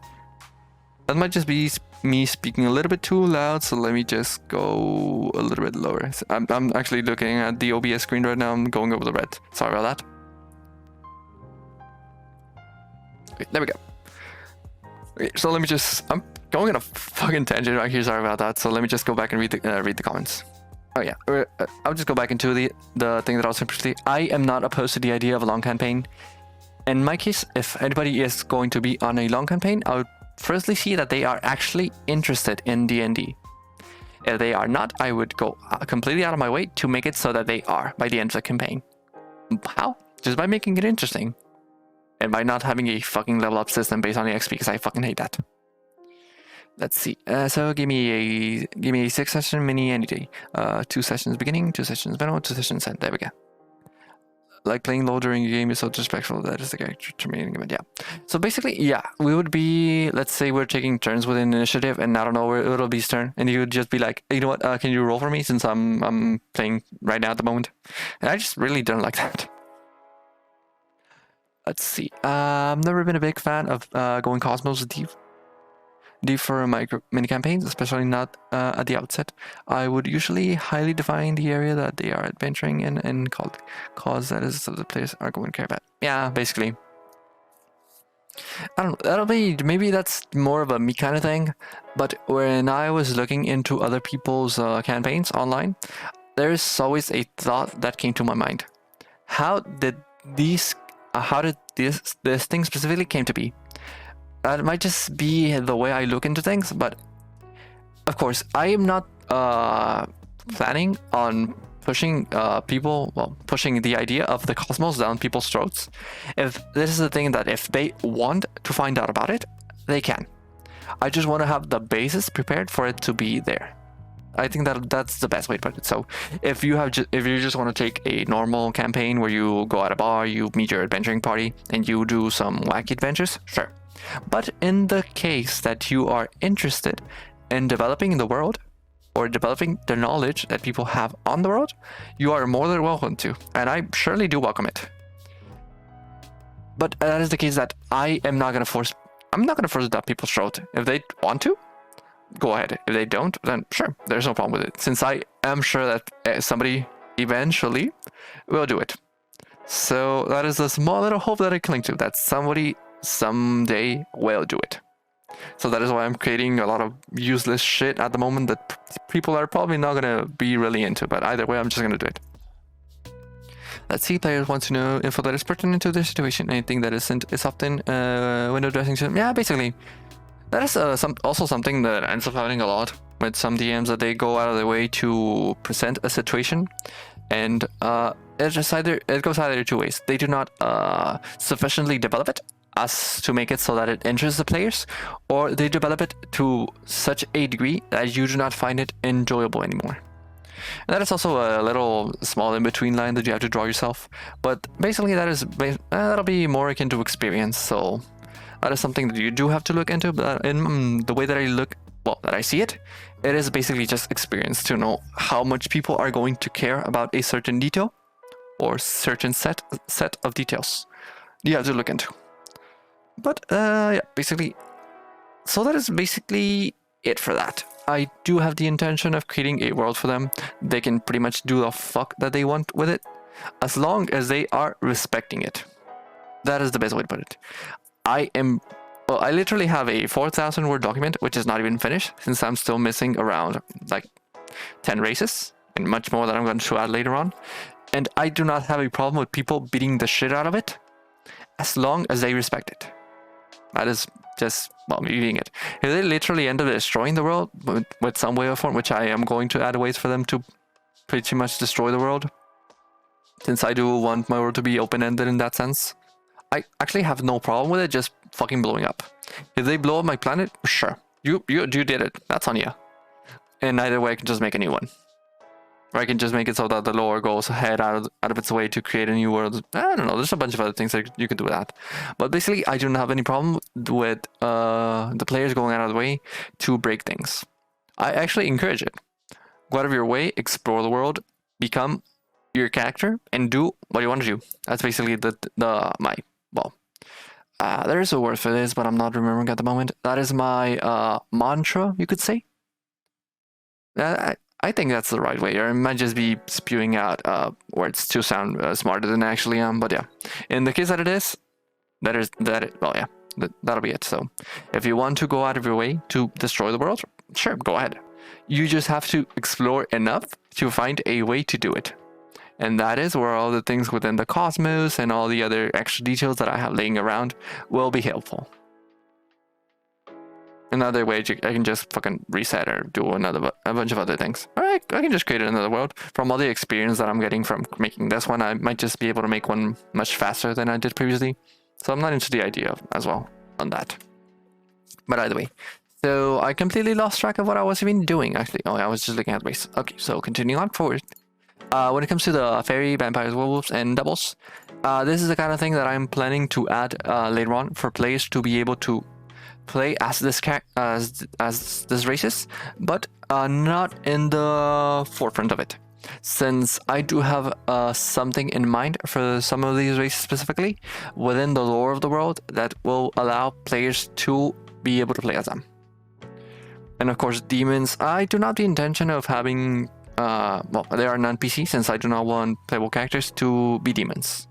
That might just be me speaking a little bit too loud, so let me just go a little bit lower. So I'm actually looking at the OBS screen right now. I'm going over the red. Sorry about that. Okay, there we go. Okay, so let me just... I'm going on a fucking tangent right here. Sorry about that. So let me just go back and read the comments. Oh yeah, I'll just go back into the thing that I was saying previously. I am not opposed to the idea of a long campaign. In my case, if anybody is going to be on a long campaign, I would firstly see that they are actually interested in D&D. If they are not, I would go completely out of my way to make it so that they are by the end of the campaign. How? Just by making it interesting. And by not having a fucking level up system based on the XP, because I fucking hate that. Let's see. So give me a 6 session mini any day. 2 sessions beginning, 2 sessions middle, 2 sessions end. There we go. Like, playing low during a game is so disrespectful. That is the character terminating event. Yeah. So basically, yeah, we would be, let's say we're taking turns within initiative, and I don't know where it'll be turn, and you would just be like, hey, you know what? Can you roll for me, since I'm playing right now at the moment? And I just really don't like that. Let's see. I've never been a big fan of going Cosmos deep for mini campaigns, especially not at the outset. I would usually highly define the area that they are adventuring in and cause that is so the players are going to care about. Yeah, basically. I don't know, that'll be, maybe that's more of a me kind of thing, but when I was looking into other people's campaigns online, there's always a thought that came to my mind. How did this thing specifically came to be? That might just be the way I look into things, but of course, I am not planning on pushing pushing the idea of the cosmos down people's throats. If this is the thing that if they want to find out about it, they can. I just want to have the basis prepared for it to be there. I think that's the best way to put it. So if you just want to take a normal campaign where you go at a bar, you meet your adventuring party, and you do some wacky adventures, sure. But in the case that you are interested in developing the world or developing the knowledge that people have on the world, you are more than welcome to, and I surely do welcome it. But that is the case that I am not going to force. I'm not going to force it down people's throat. If they want to, go ahead. If they don't, then sure, there's no problem with it. Since I am sure that somebody eventually will do it. So that is a small little hope that I cling to, that somebody someday will do it. So that is why I'm creating a lot of useless shit at the moment that people are probably not gonna be really into. But either way, I'm just gonna do it. Let's see. Players want to know info that is pertinent to their situation. Anything that isn't is often window dressing. Yeah, basically. That is also something that ends up happening a lot with some DMs, that they go out of their way to present a situation, and it goes either two ways. They do not sufficiently develop it as to make it so that it interests the players, or they develop it to such a degree that you do not find it enjoyable anymore. And that is also a little small in-between line that you have to draw yourself, but basically that'll be more akin to experience. So that is something that you do have to look into, but in the way that I see it, it is basically just experience to know how much people are going to care about a certain detail or certain set of details you have to look into. But yeah, basically, so that is basically it for that. I do have the intention of creating a world for them. They can pretty much do the fuck that they want with it, as long as they are respecting it. That is the best way to put it. I literally have a 4,000 word document, which is not even finished, since I'm still missing around like 10 races and much more that I'm going to add later on. And I do not have a problem with people beating the shit out of it, as long as they respect it. That is just, well, me beating it. If they literally end up destroying the world with some way or form, which I am going to add ways for them to pretty much destroy the world, since I do want my world to be open-ended in that sense, I actually have no problem with it just fucking blowing up. If they blow up my planet, sure. You did it. That's on you. And either way, I can just make a new one. Or I can just make it so that the lore goes ahead out of its way to create a new world. I don't know. There's a bunch of other things that you could do with that. But basically, I don't have any problem with the players going out of the way to break things. I actually encourage it. Go out of your way, explore the world, become your character, and do what you want to do. That's basically there is a word for this, but I'm not remembering at the moment. That is my mantra, you could say. I think that's the right way, or it might just be spewing out words to sound smarter than I actually am. But yeah, in the case that it is, that'll be it. So if you want to go out of your way to destroy the world, sure, go ahead. You just have to explore enough to find a way to do it. And that is where all the things within the cosmos and all the other extra details that I have laying around will be helpful. Another way, I can just fucking reset or do a bunch of other things. Alright, I can just create another world. From all the experience that I'm getting from making this one, I might just be able to make one much faster than I did previously. So I'm not into the idea as well on that. But either way. So I completely lost track of what I was even doing, actually. Oh, I was just looking at the race. Okay, so continuing on forward. When it comes to the fairy, vampires, werewolves, and doubles, this is the kind of thing that I'm planning to add later on for players to be able to play as this races, but not in the forefront of it. Since I do have something in mind for some of these races specifically within the lore of the world that will allow players to be able to play as them. And of course, demons, I do not have the intention of having they are non-PC, since I do not want playable characters to be demons.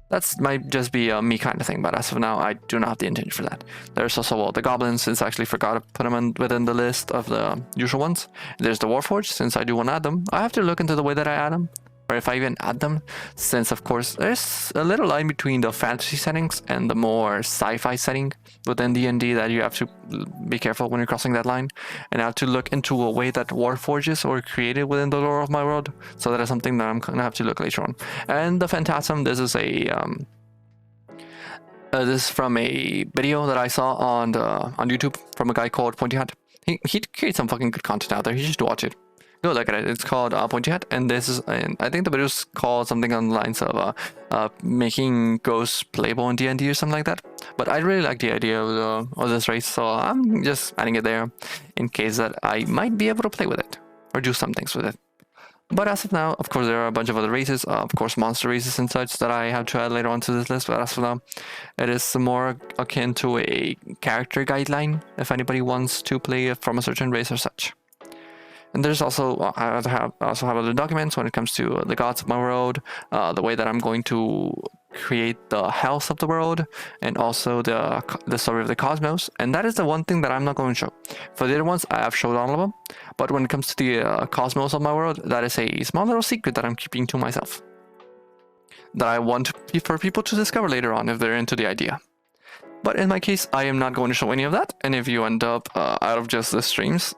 That might just be a me kind of thing, but as of now, I do not have the intention for that. There's also the goblins, since I actually forgot to put them within the list of the usual ones. There's the warforged, since I do want to add them. I have to look into the way that I add them, or if I even add them, since of course there's a little line between the fantasy settings and the more sci-fi setting within D&D that you have to be careful when you're crossing that line, and I have to look into a way that warforges are created within the lore of my world. So that is something that I'm gonna have to look later on. And the phantasm, this is this is from a video that I saw on YouTube from a guy called Pointy Hat. He creates some fucking good content out there. You should watch it. Go look at it. It's called Pointy Hat, and this is, I think the video is called something on the lines of making ghosts playable in D&D or something like that. But I really like the idea of this race, so I'm just adding it there in case that I might be able to play with it or do some things with it. But as of now, of course, there are a bunch of other races, of course, monster races and such that I have to add later on to this list. But as of now, it is more akin to a character guideline if anybody wants to play from a certain race or such. And there's also I also have other documents when it comes to the gods of my world, the way that I'm going to create the health of the world, and also the story of the cosmos. And that is the one thing that I'm not going to show. For the other ones, I have showed all of them, but when it comes to the cosmos of my world, that is a small little secret that I'm keeping to myself, that I want for people to discover later on if they're into the idea. But in my case, I am not going to show any of that. And if you end up out of just the streams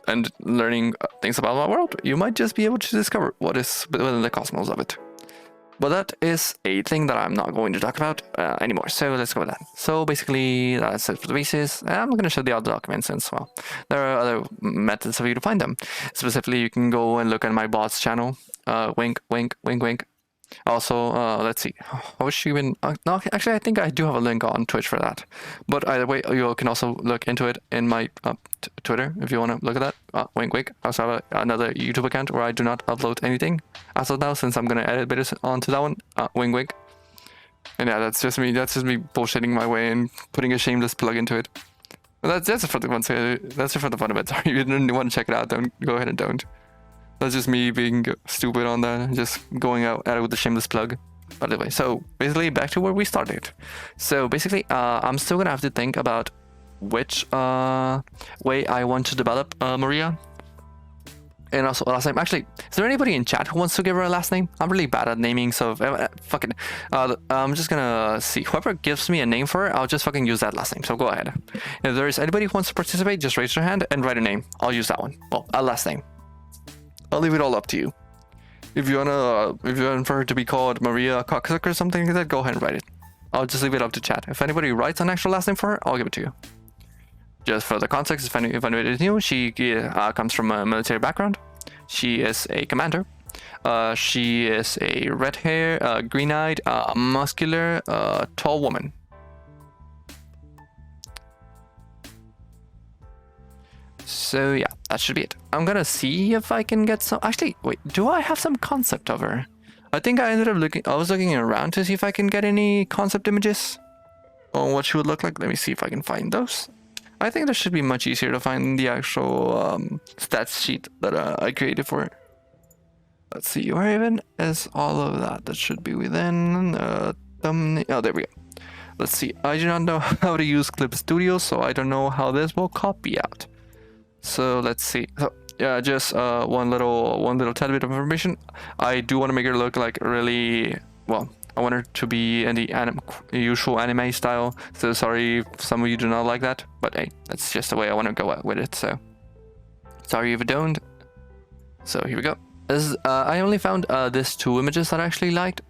and learning things about my world, you might just be able to discover what is within the cosmos of it. But that is a thing that I'm not going to talk about anymore. So let's go with that. So basically, that's it for the bases. I'm going to show the other documents as well. There are other methods for you to find them. Specifically, you can go and look at my bot's channel. Wink, wink, wink, wink. Also, let's see. I wish you even. No, actually, I think I do have a link on Twitch for that. But either way, you can also look into it in my Twitter if you want to look at that. Wink, wink. I also have another YouTube account where I do not upload anything as of now, since I'm gonna edit bits onto that one. Wink, wink. And yeah, that's just me. That's just me bullshitting my way and putting a shameless plug into it. But that's it for the one. That's it for the fun of it. Sorry, if you didn't want to check it out, don't go ahead and don't. That's just me being stupid on that, just going out at it with a shameless plug. But anyway, so basically back to where we started. So basically, I'm still gonna have to think about which way I want to develop Maria. And also last name. Actually, is there anybody in chat who wants to give her a last name? I'm really bad at naming, so fucking. I'm just gonna see. Whoever gives me a name for her, I'll just fucking use that last name. So go ahead. If there is anybody who wants to participate, just raise your hand and write a name. I'll use that one. Well, a last name. I'll leave it all up to you. If you want for her to be called Maria Cocksucker or something like that, go ahead and write it. I'll just leave it up to chat. If anybody writes an actual last name for her, I'll give it to you. Just for the context, if anybody is new, she comes from a military background. She is a commander. She is a red hair, green-eyed, muscular, tall woman. So yeah, that should be it. I'm gonna see if I can get some. Actually, wait, do I have some concept of her? I think I ended up looking. I was looking around to see if I can get any concept images on what she would look like. Let me see if I can find those. I think that should be much easier to find the actual stats sheet that I created for it. Let's see, where even is all of that? That should be within thumbnail. Oh, there we go. Let's see. I do not know how to use Clip Studio, so I don't know how this will copy out. So let's see. So yeah, just one little tad bit of information. I do want to make her look like really well. I want her to be in the usual anime style. So sorry if some of you do not like that, but hey, that's just the way I want to go with it. So sorry if you don't. So here we go. I only found these two images that I actually liked.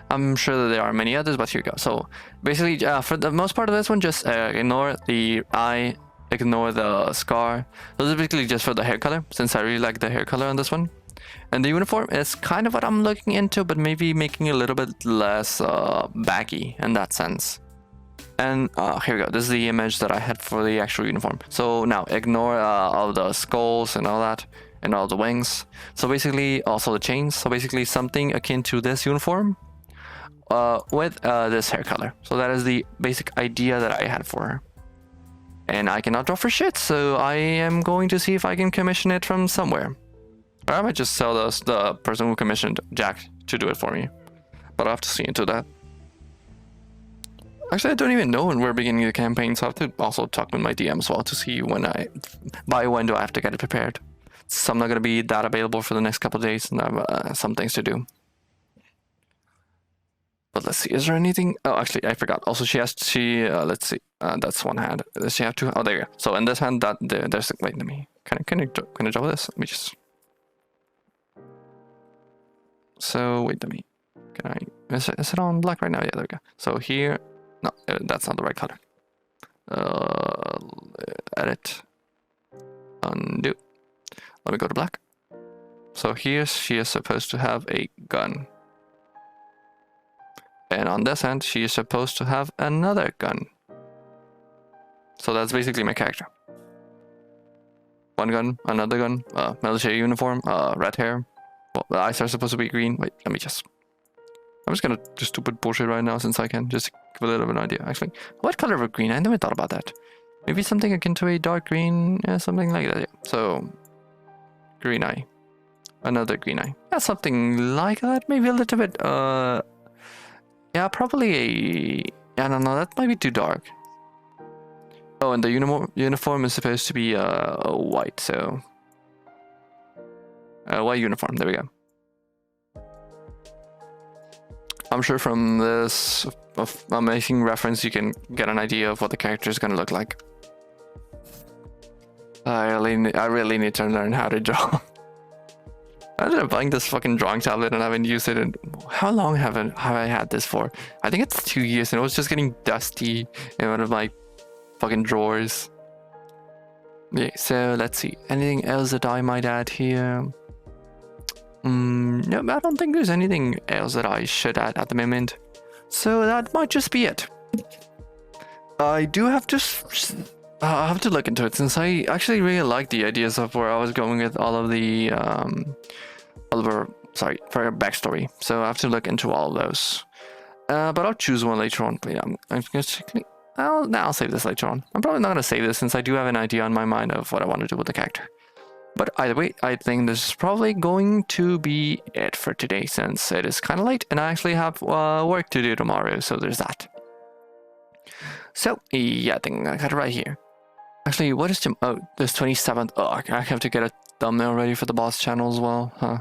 I'm sure that there are many others, but here we go. So basically, for the most part of this one, just ignore the eye. Ignore the scar. Those are basically just for the hair color, since I really like the hair color on this one. And the uniform is kind of what I'm looking into, but maybe making it a little bit less baggy in that sense. And here we go. This is the image that I had for the actual uniform. So now ignore all the skulls and all that, and all the wings. So basically, also the chains. So basically something akin to this uniform with this hair color. So that is the basic idea that I had for her. And I cannot draw for shit, so I am going to see if I can commission it from somewhere. Or I might just tell the person who commissioned Jack to do it for me. But I'll have to see into that. Actually, I don't even know when we're beginning the campaign, so I have to also talk with my DM as well to see by when do I have to get it prepared. So I'm not going to be that available for the next couple of days, and I have some things to do. But let's see, is there anything? Oh, actually, I forgot. Also, let's see. That's one hand. Does she have two? Oh, there you go. So in this hand, there's. Wait, let me. Can I draw this? Let me just. So wait, let me. Can I? Is it on black right now? Yeah, there we go. So here, no, that's not the right color. Edit. Undo. Let me go to black. So here she is supposed to have a gun. And on this end, she is supposed to have another gun. So that's basically my character. One gun, another gun, military uniform, red hair. Well, the eyes are supposed to be green. Wait, let me just... I'm just gonna do stupid bullshit right now since I can, just to give a little bit of an idea. Actually, what color of green? I never thought about that. Maybe something akin to a dark green, yeah, something like that. Yeah. So, green eye. Another green eye. Yeah, something like that. Maybe a little bit, yeah, probably a... I don't know, that might be too dark. Oh, and the uniform is supposed to be, white, so... white uniform, there we go. I'm sure from this amazing reference you can get an idea of what the character is gonna look like. I really need to learn how to draw. I ended up buying this fucking drawing tablet and I haven't used it in... How long have I had this for? I think it's 2 years and it was just getting dusty in one of my fucking drawers. Yeah, so let's see. Anything else that I might add here? No, I don't think there's anything else that I should add at the moment. So that might just be it. I do have to... I'll have to look into it, since I actually really like the ideas of where I was going with all of the... sorry, for backstory. So I have to look into all of those. But I'll choose one later on. But yeah, I'm gonna... I'll save this later on. I'm probably not going to save this, since I do have an idea on my mind of what I want to do with the character. But either way, I think this is probably going to be it for today, since it is kind of late and I actually have work to do tomorrow, so there's that. So, yeah, I think I got it right here. Actually, what is oh, this 27th. Oh, I have to get a thumbnail ready for the boss channel as well, huh?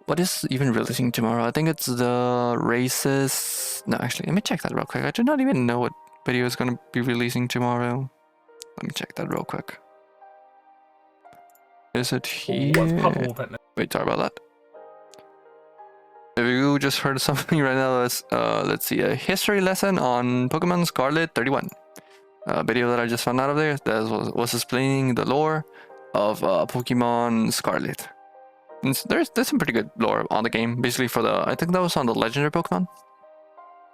What is even releasing tomorrow? I think it's the races. No, actually, let me check that real quick. I do not even know what video is going to be releasing tomorrow. Let me check that real quick. Is it here? Wait, sorry about that. If you just heard something right now, let's see, a history lesson on Pokemon Scarlet 31. A video that I just found out of there that was explaining the lore of Pokemon Scarlet. And there's some pretty good lore on the game, basically for the... I think that was on the legendary Pokemon.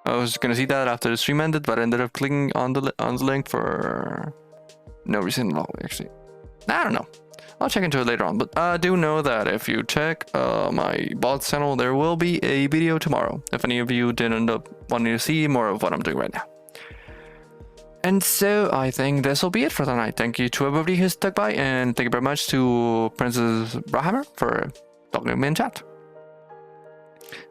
I was gonna see that after the stream ended, but I ended up clicking on the link for no reason at all, actually. I don't know. I'll check into it later on, but I do know that if you check my bots channel, there will be a video tomorrow, if any of you did end up wanting to see more of what I'm doing right now. And so I think this will be it for tonight. Thank you to everybody who stuck by, and thank you very much to Princess Brahammer for talking to me in chat.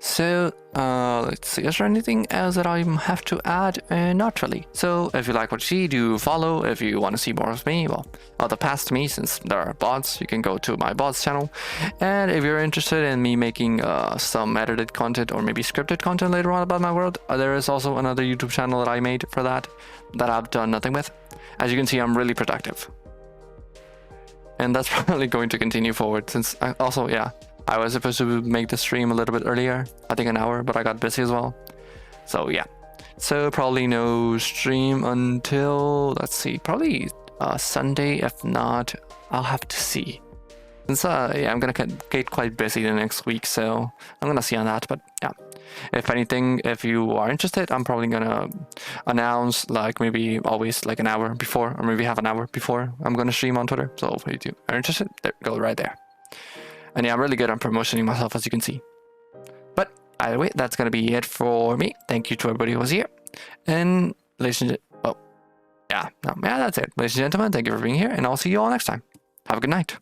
So, let's see, is there anything else that I have to add? Not really. So, if you like what you see, do follow. If you want to see more of me, well, the past me, since there are bots, you can go to my bots channel. And if you're interested in me making some edited content or maybe scripted content later on about my world, there is also another YouTube channel that I made for that I've done nothing with. As you can see, I'm really productive. And that's probably going to continue forward, since I was supposed to make the stream a little bit earlier, I think an hour, but I got busy as well. So yeah, so probably no stream until, let's see, probably Sunday. If not, I'll have to see. Since yeah, I'm gonna get quite busy the next week, so I'm gonna see on that. But yeah, if anything, if you are interested, I'm probably gonna announce like maybe always like an hour before, or maybe half an hour before I'm gonna stream on Twitter. So if you are interested, there, go right there. And yeah, I'm really good on promotioning myself, as you can see. But either way, that's going to be it for me. Thank you to everybody who was here. And ladies and gentlemen, that's it. Ladies and gentlemen, thank you for being here, and I'll see you all next time. Have a good night.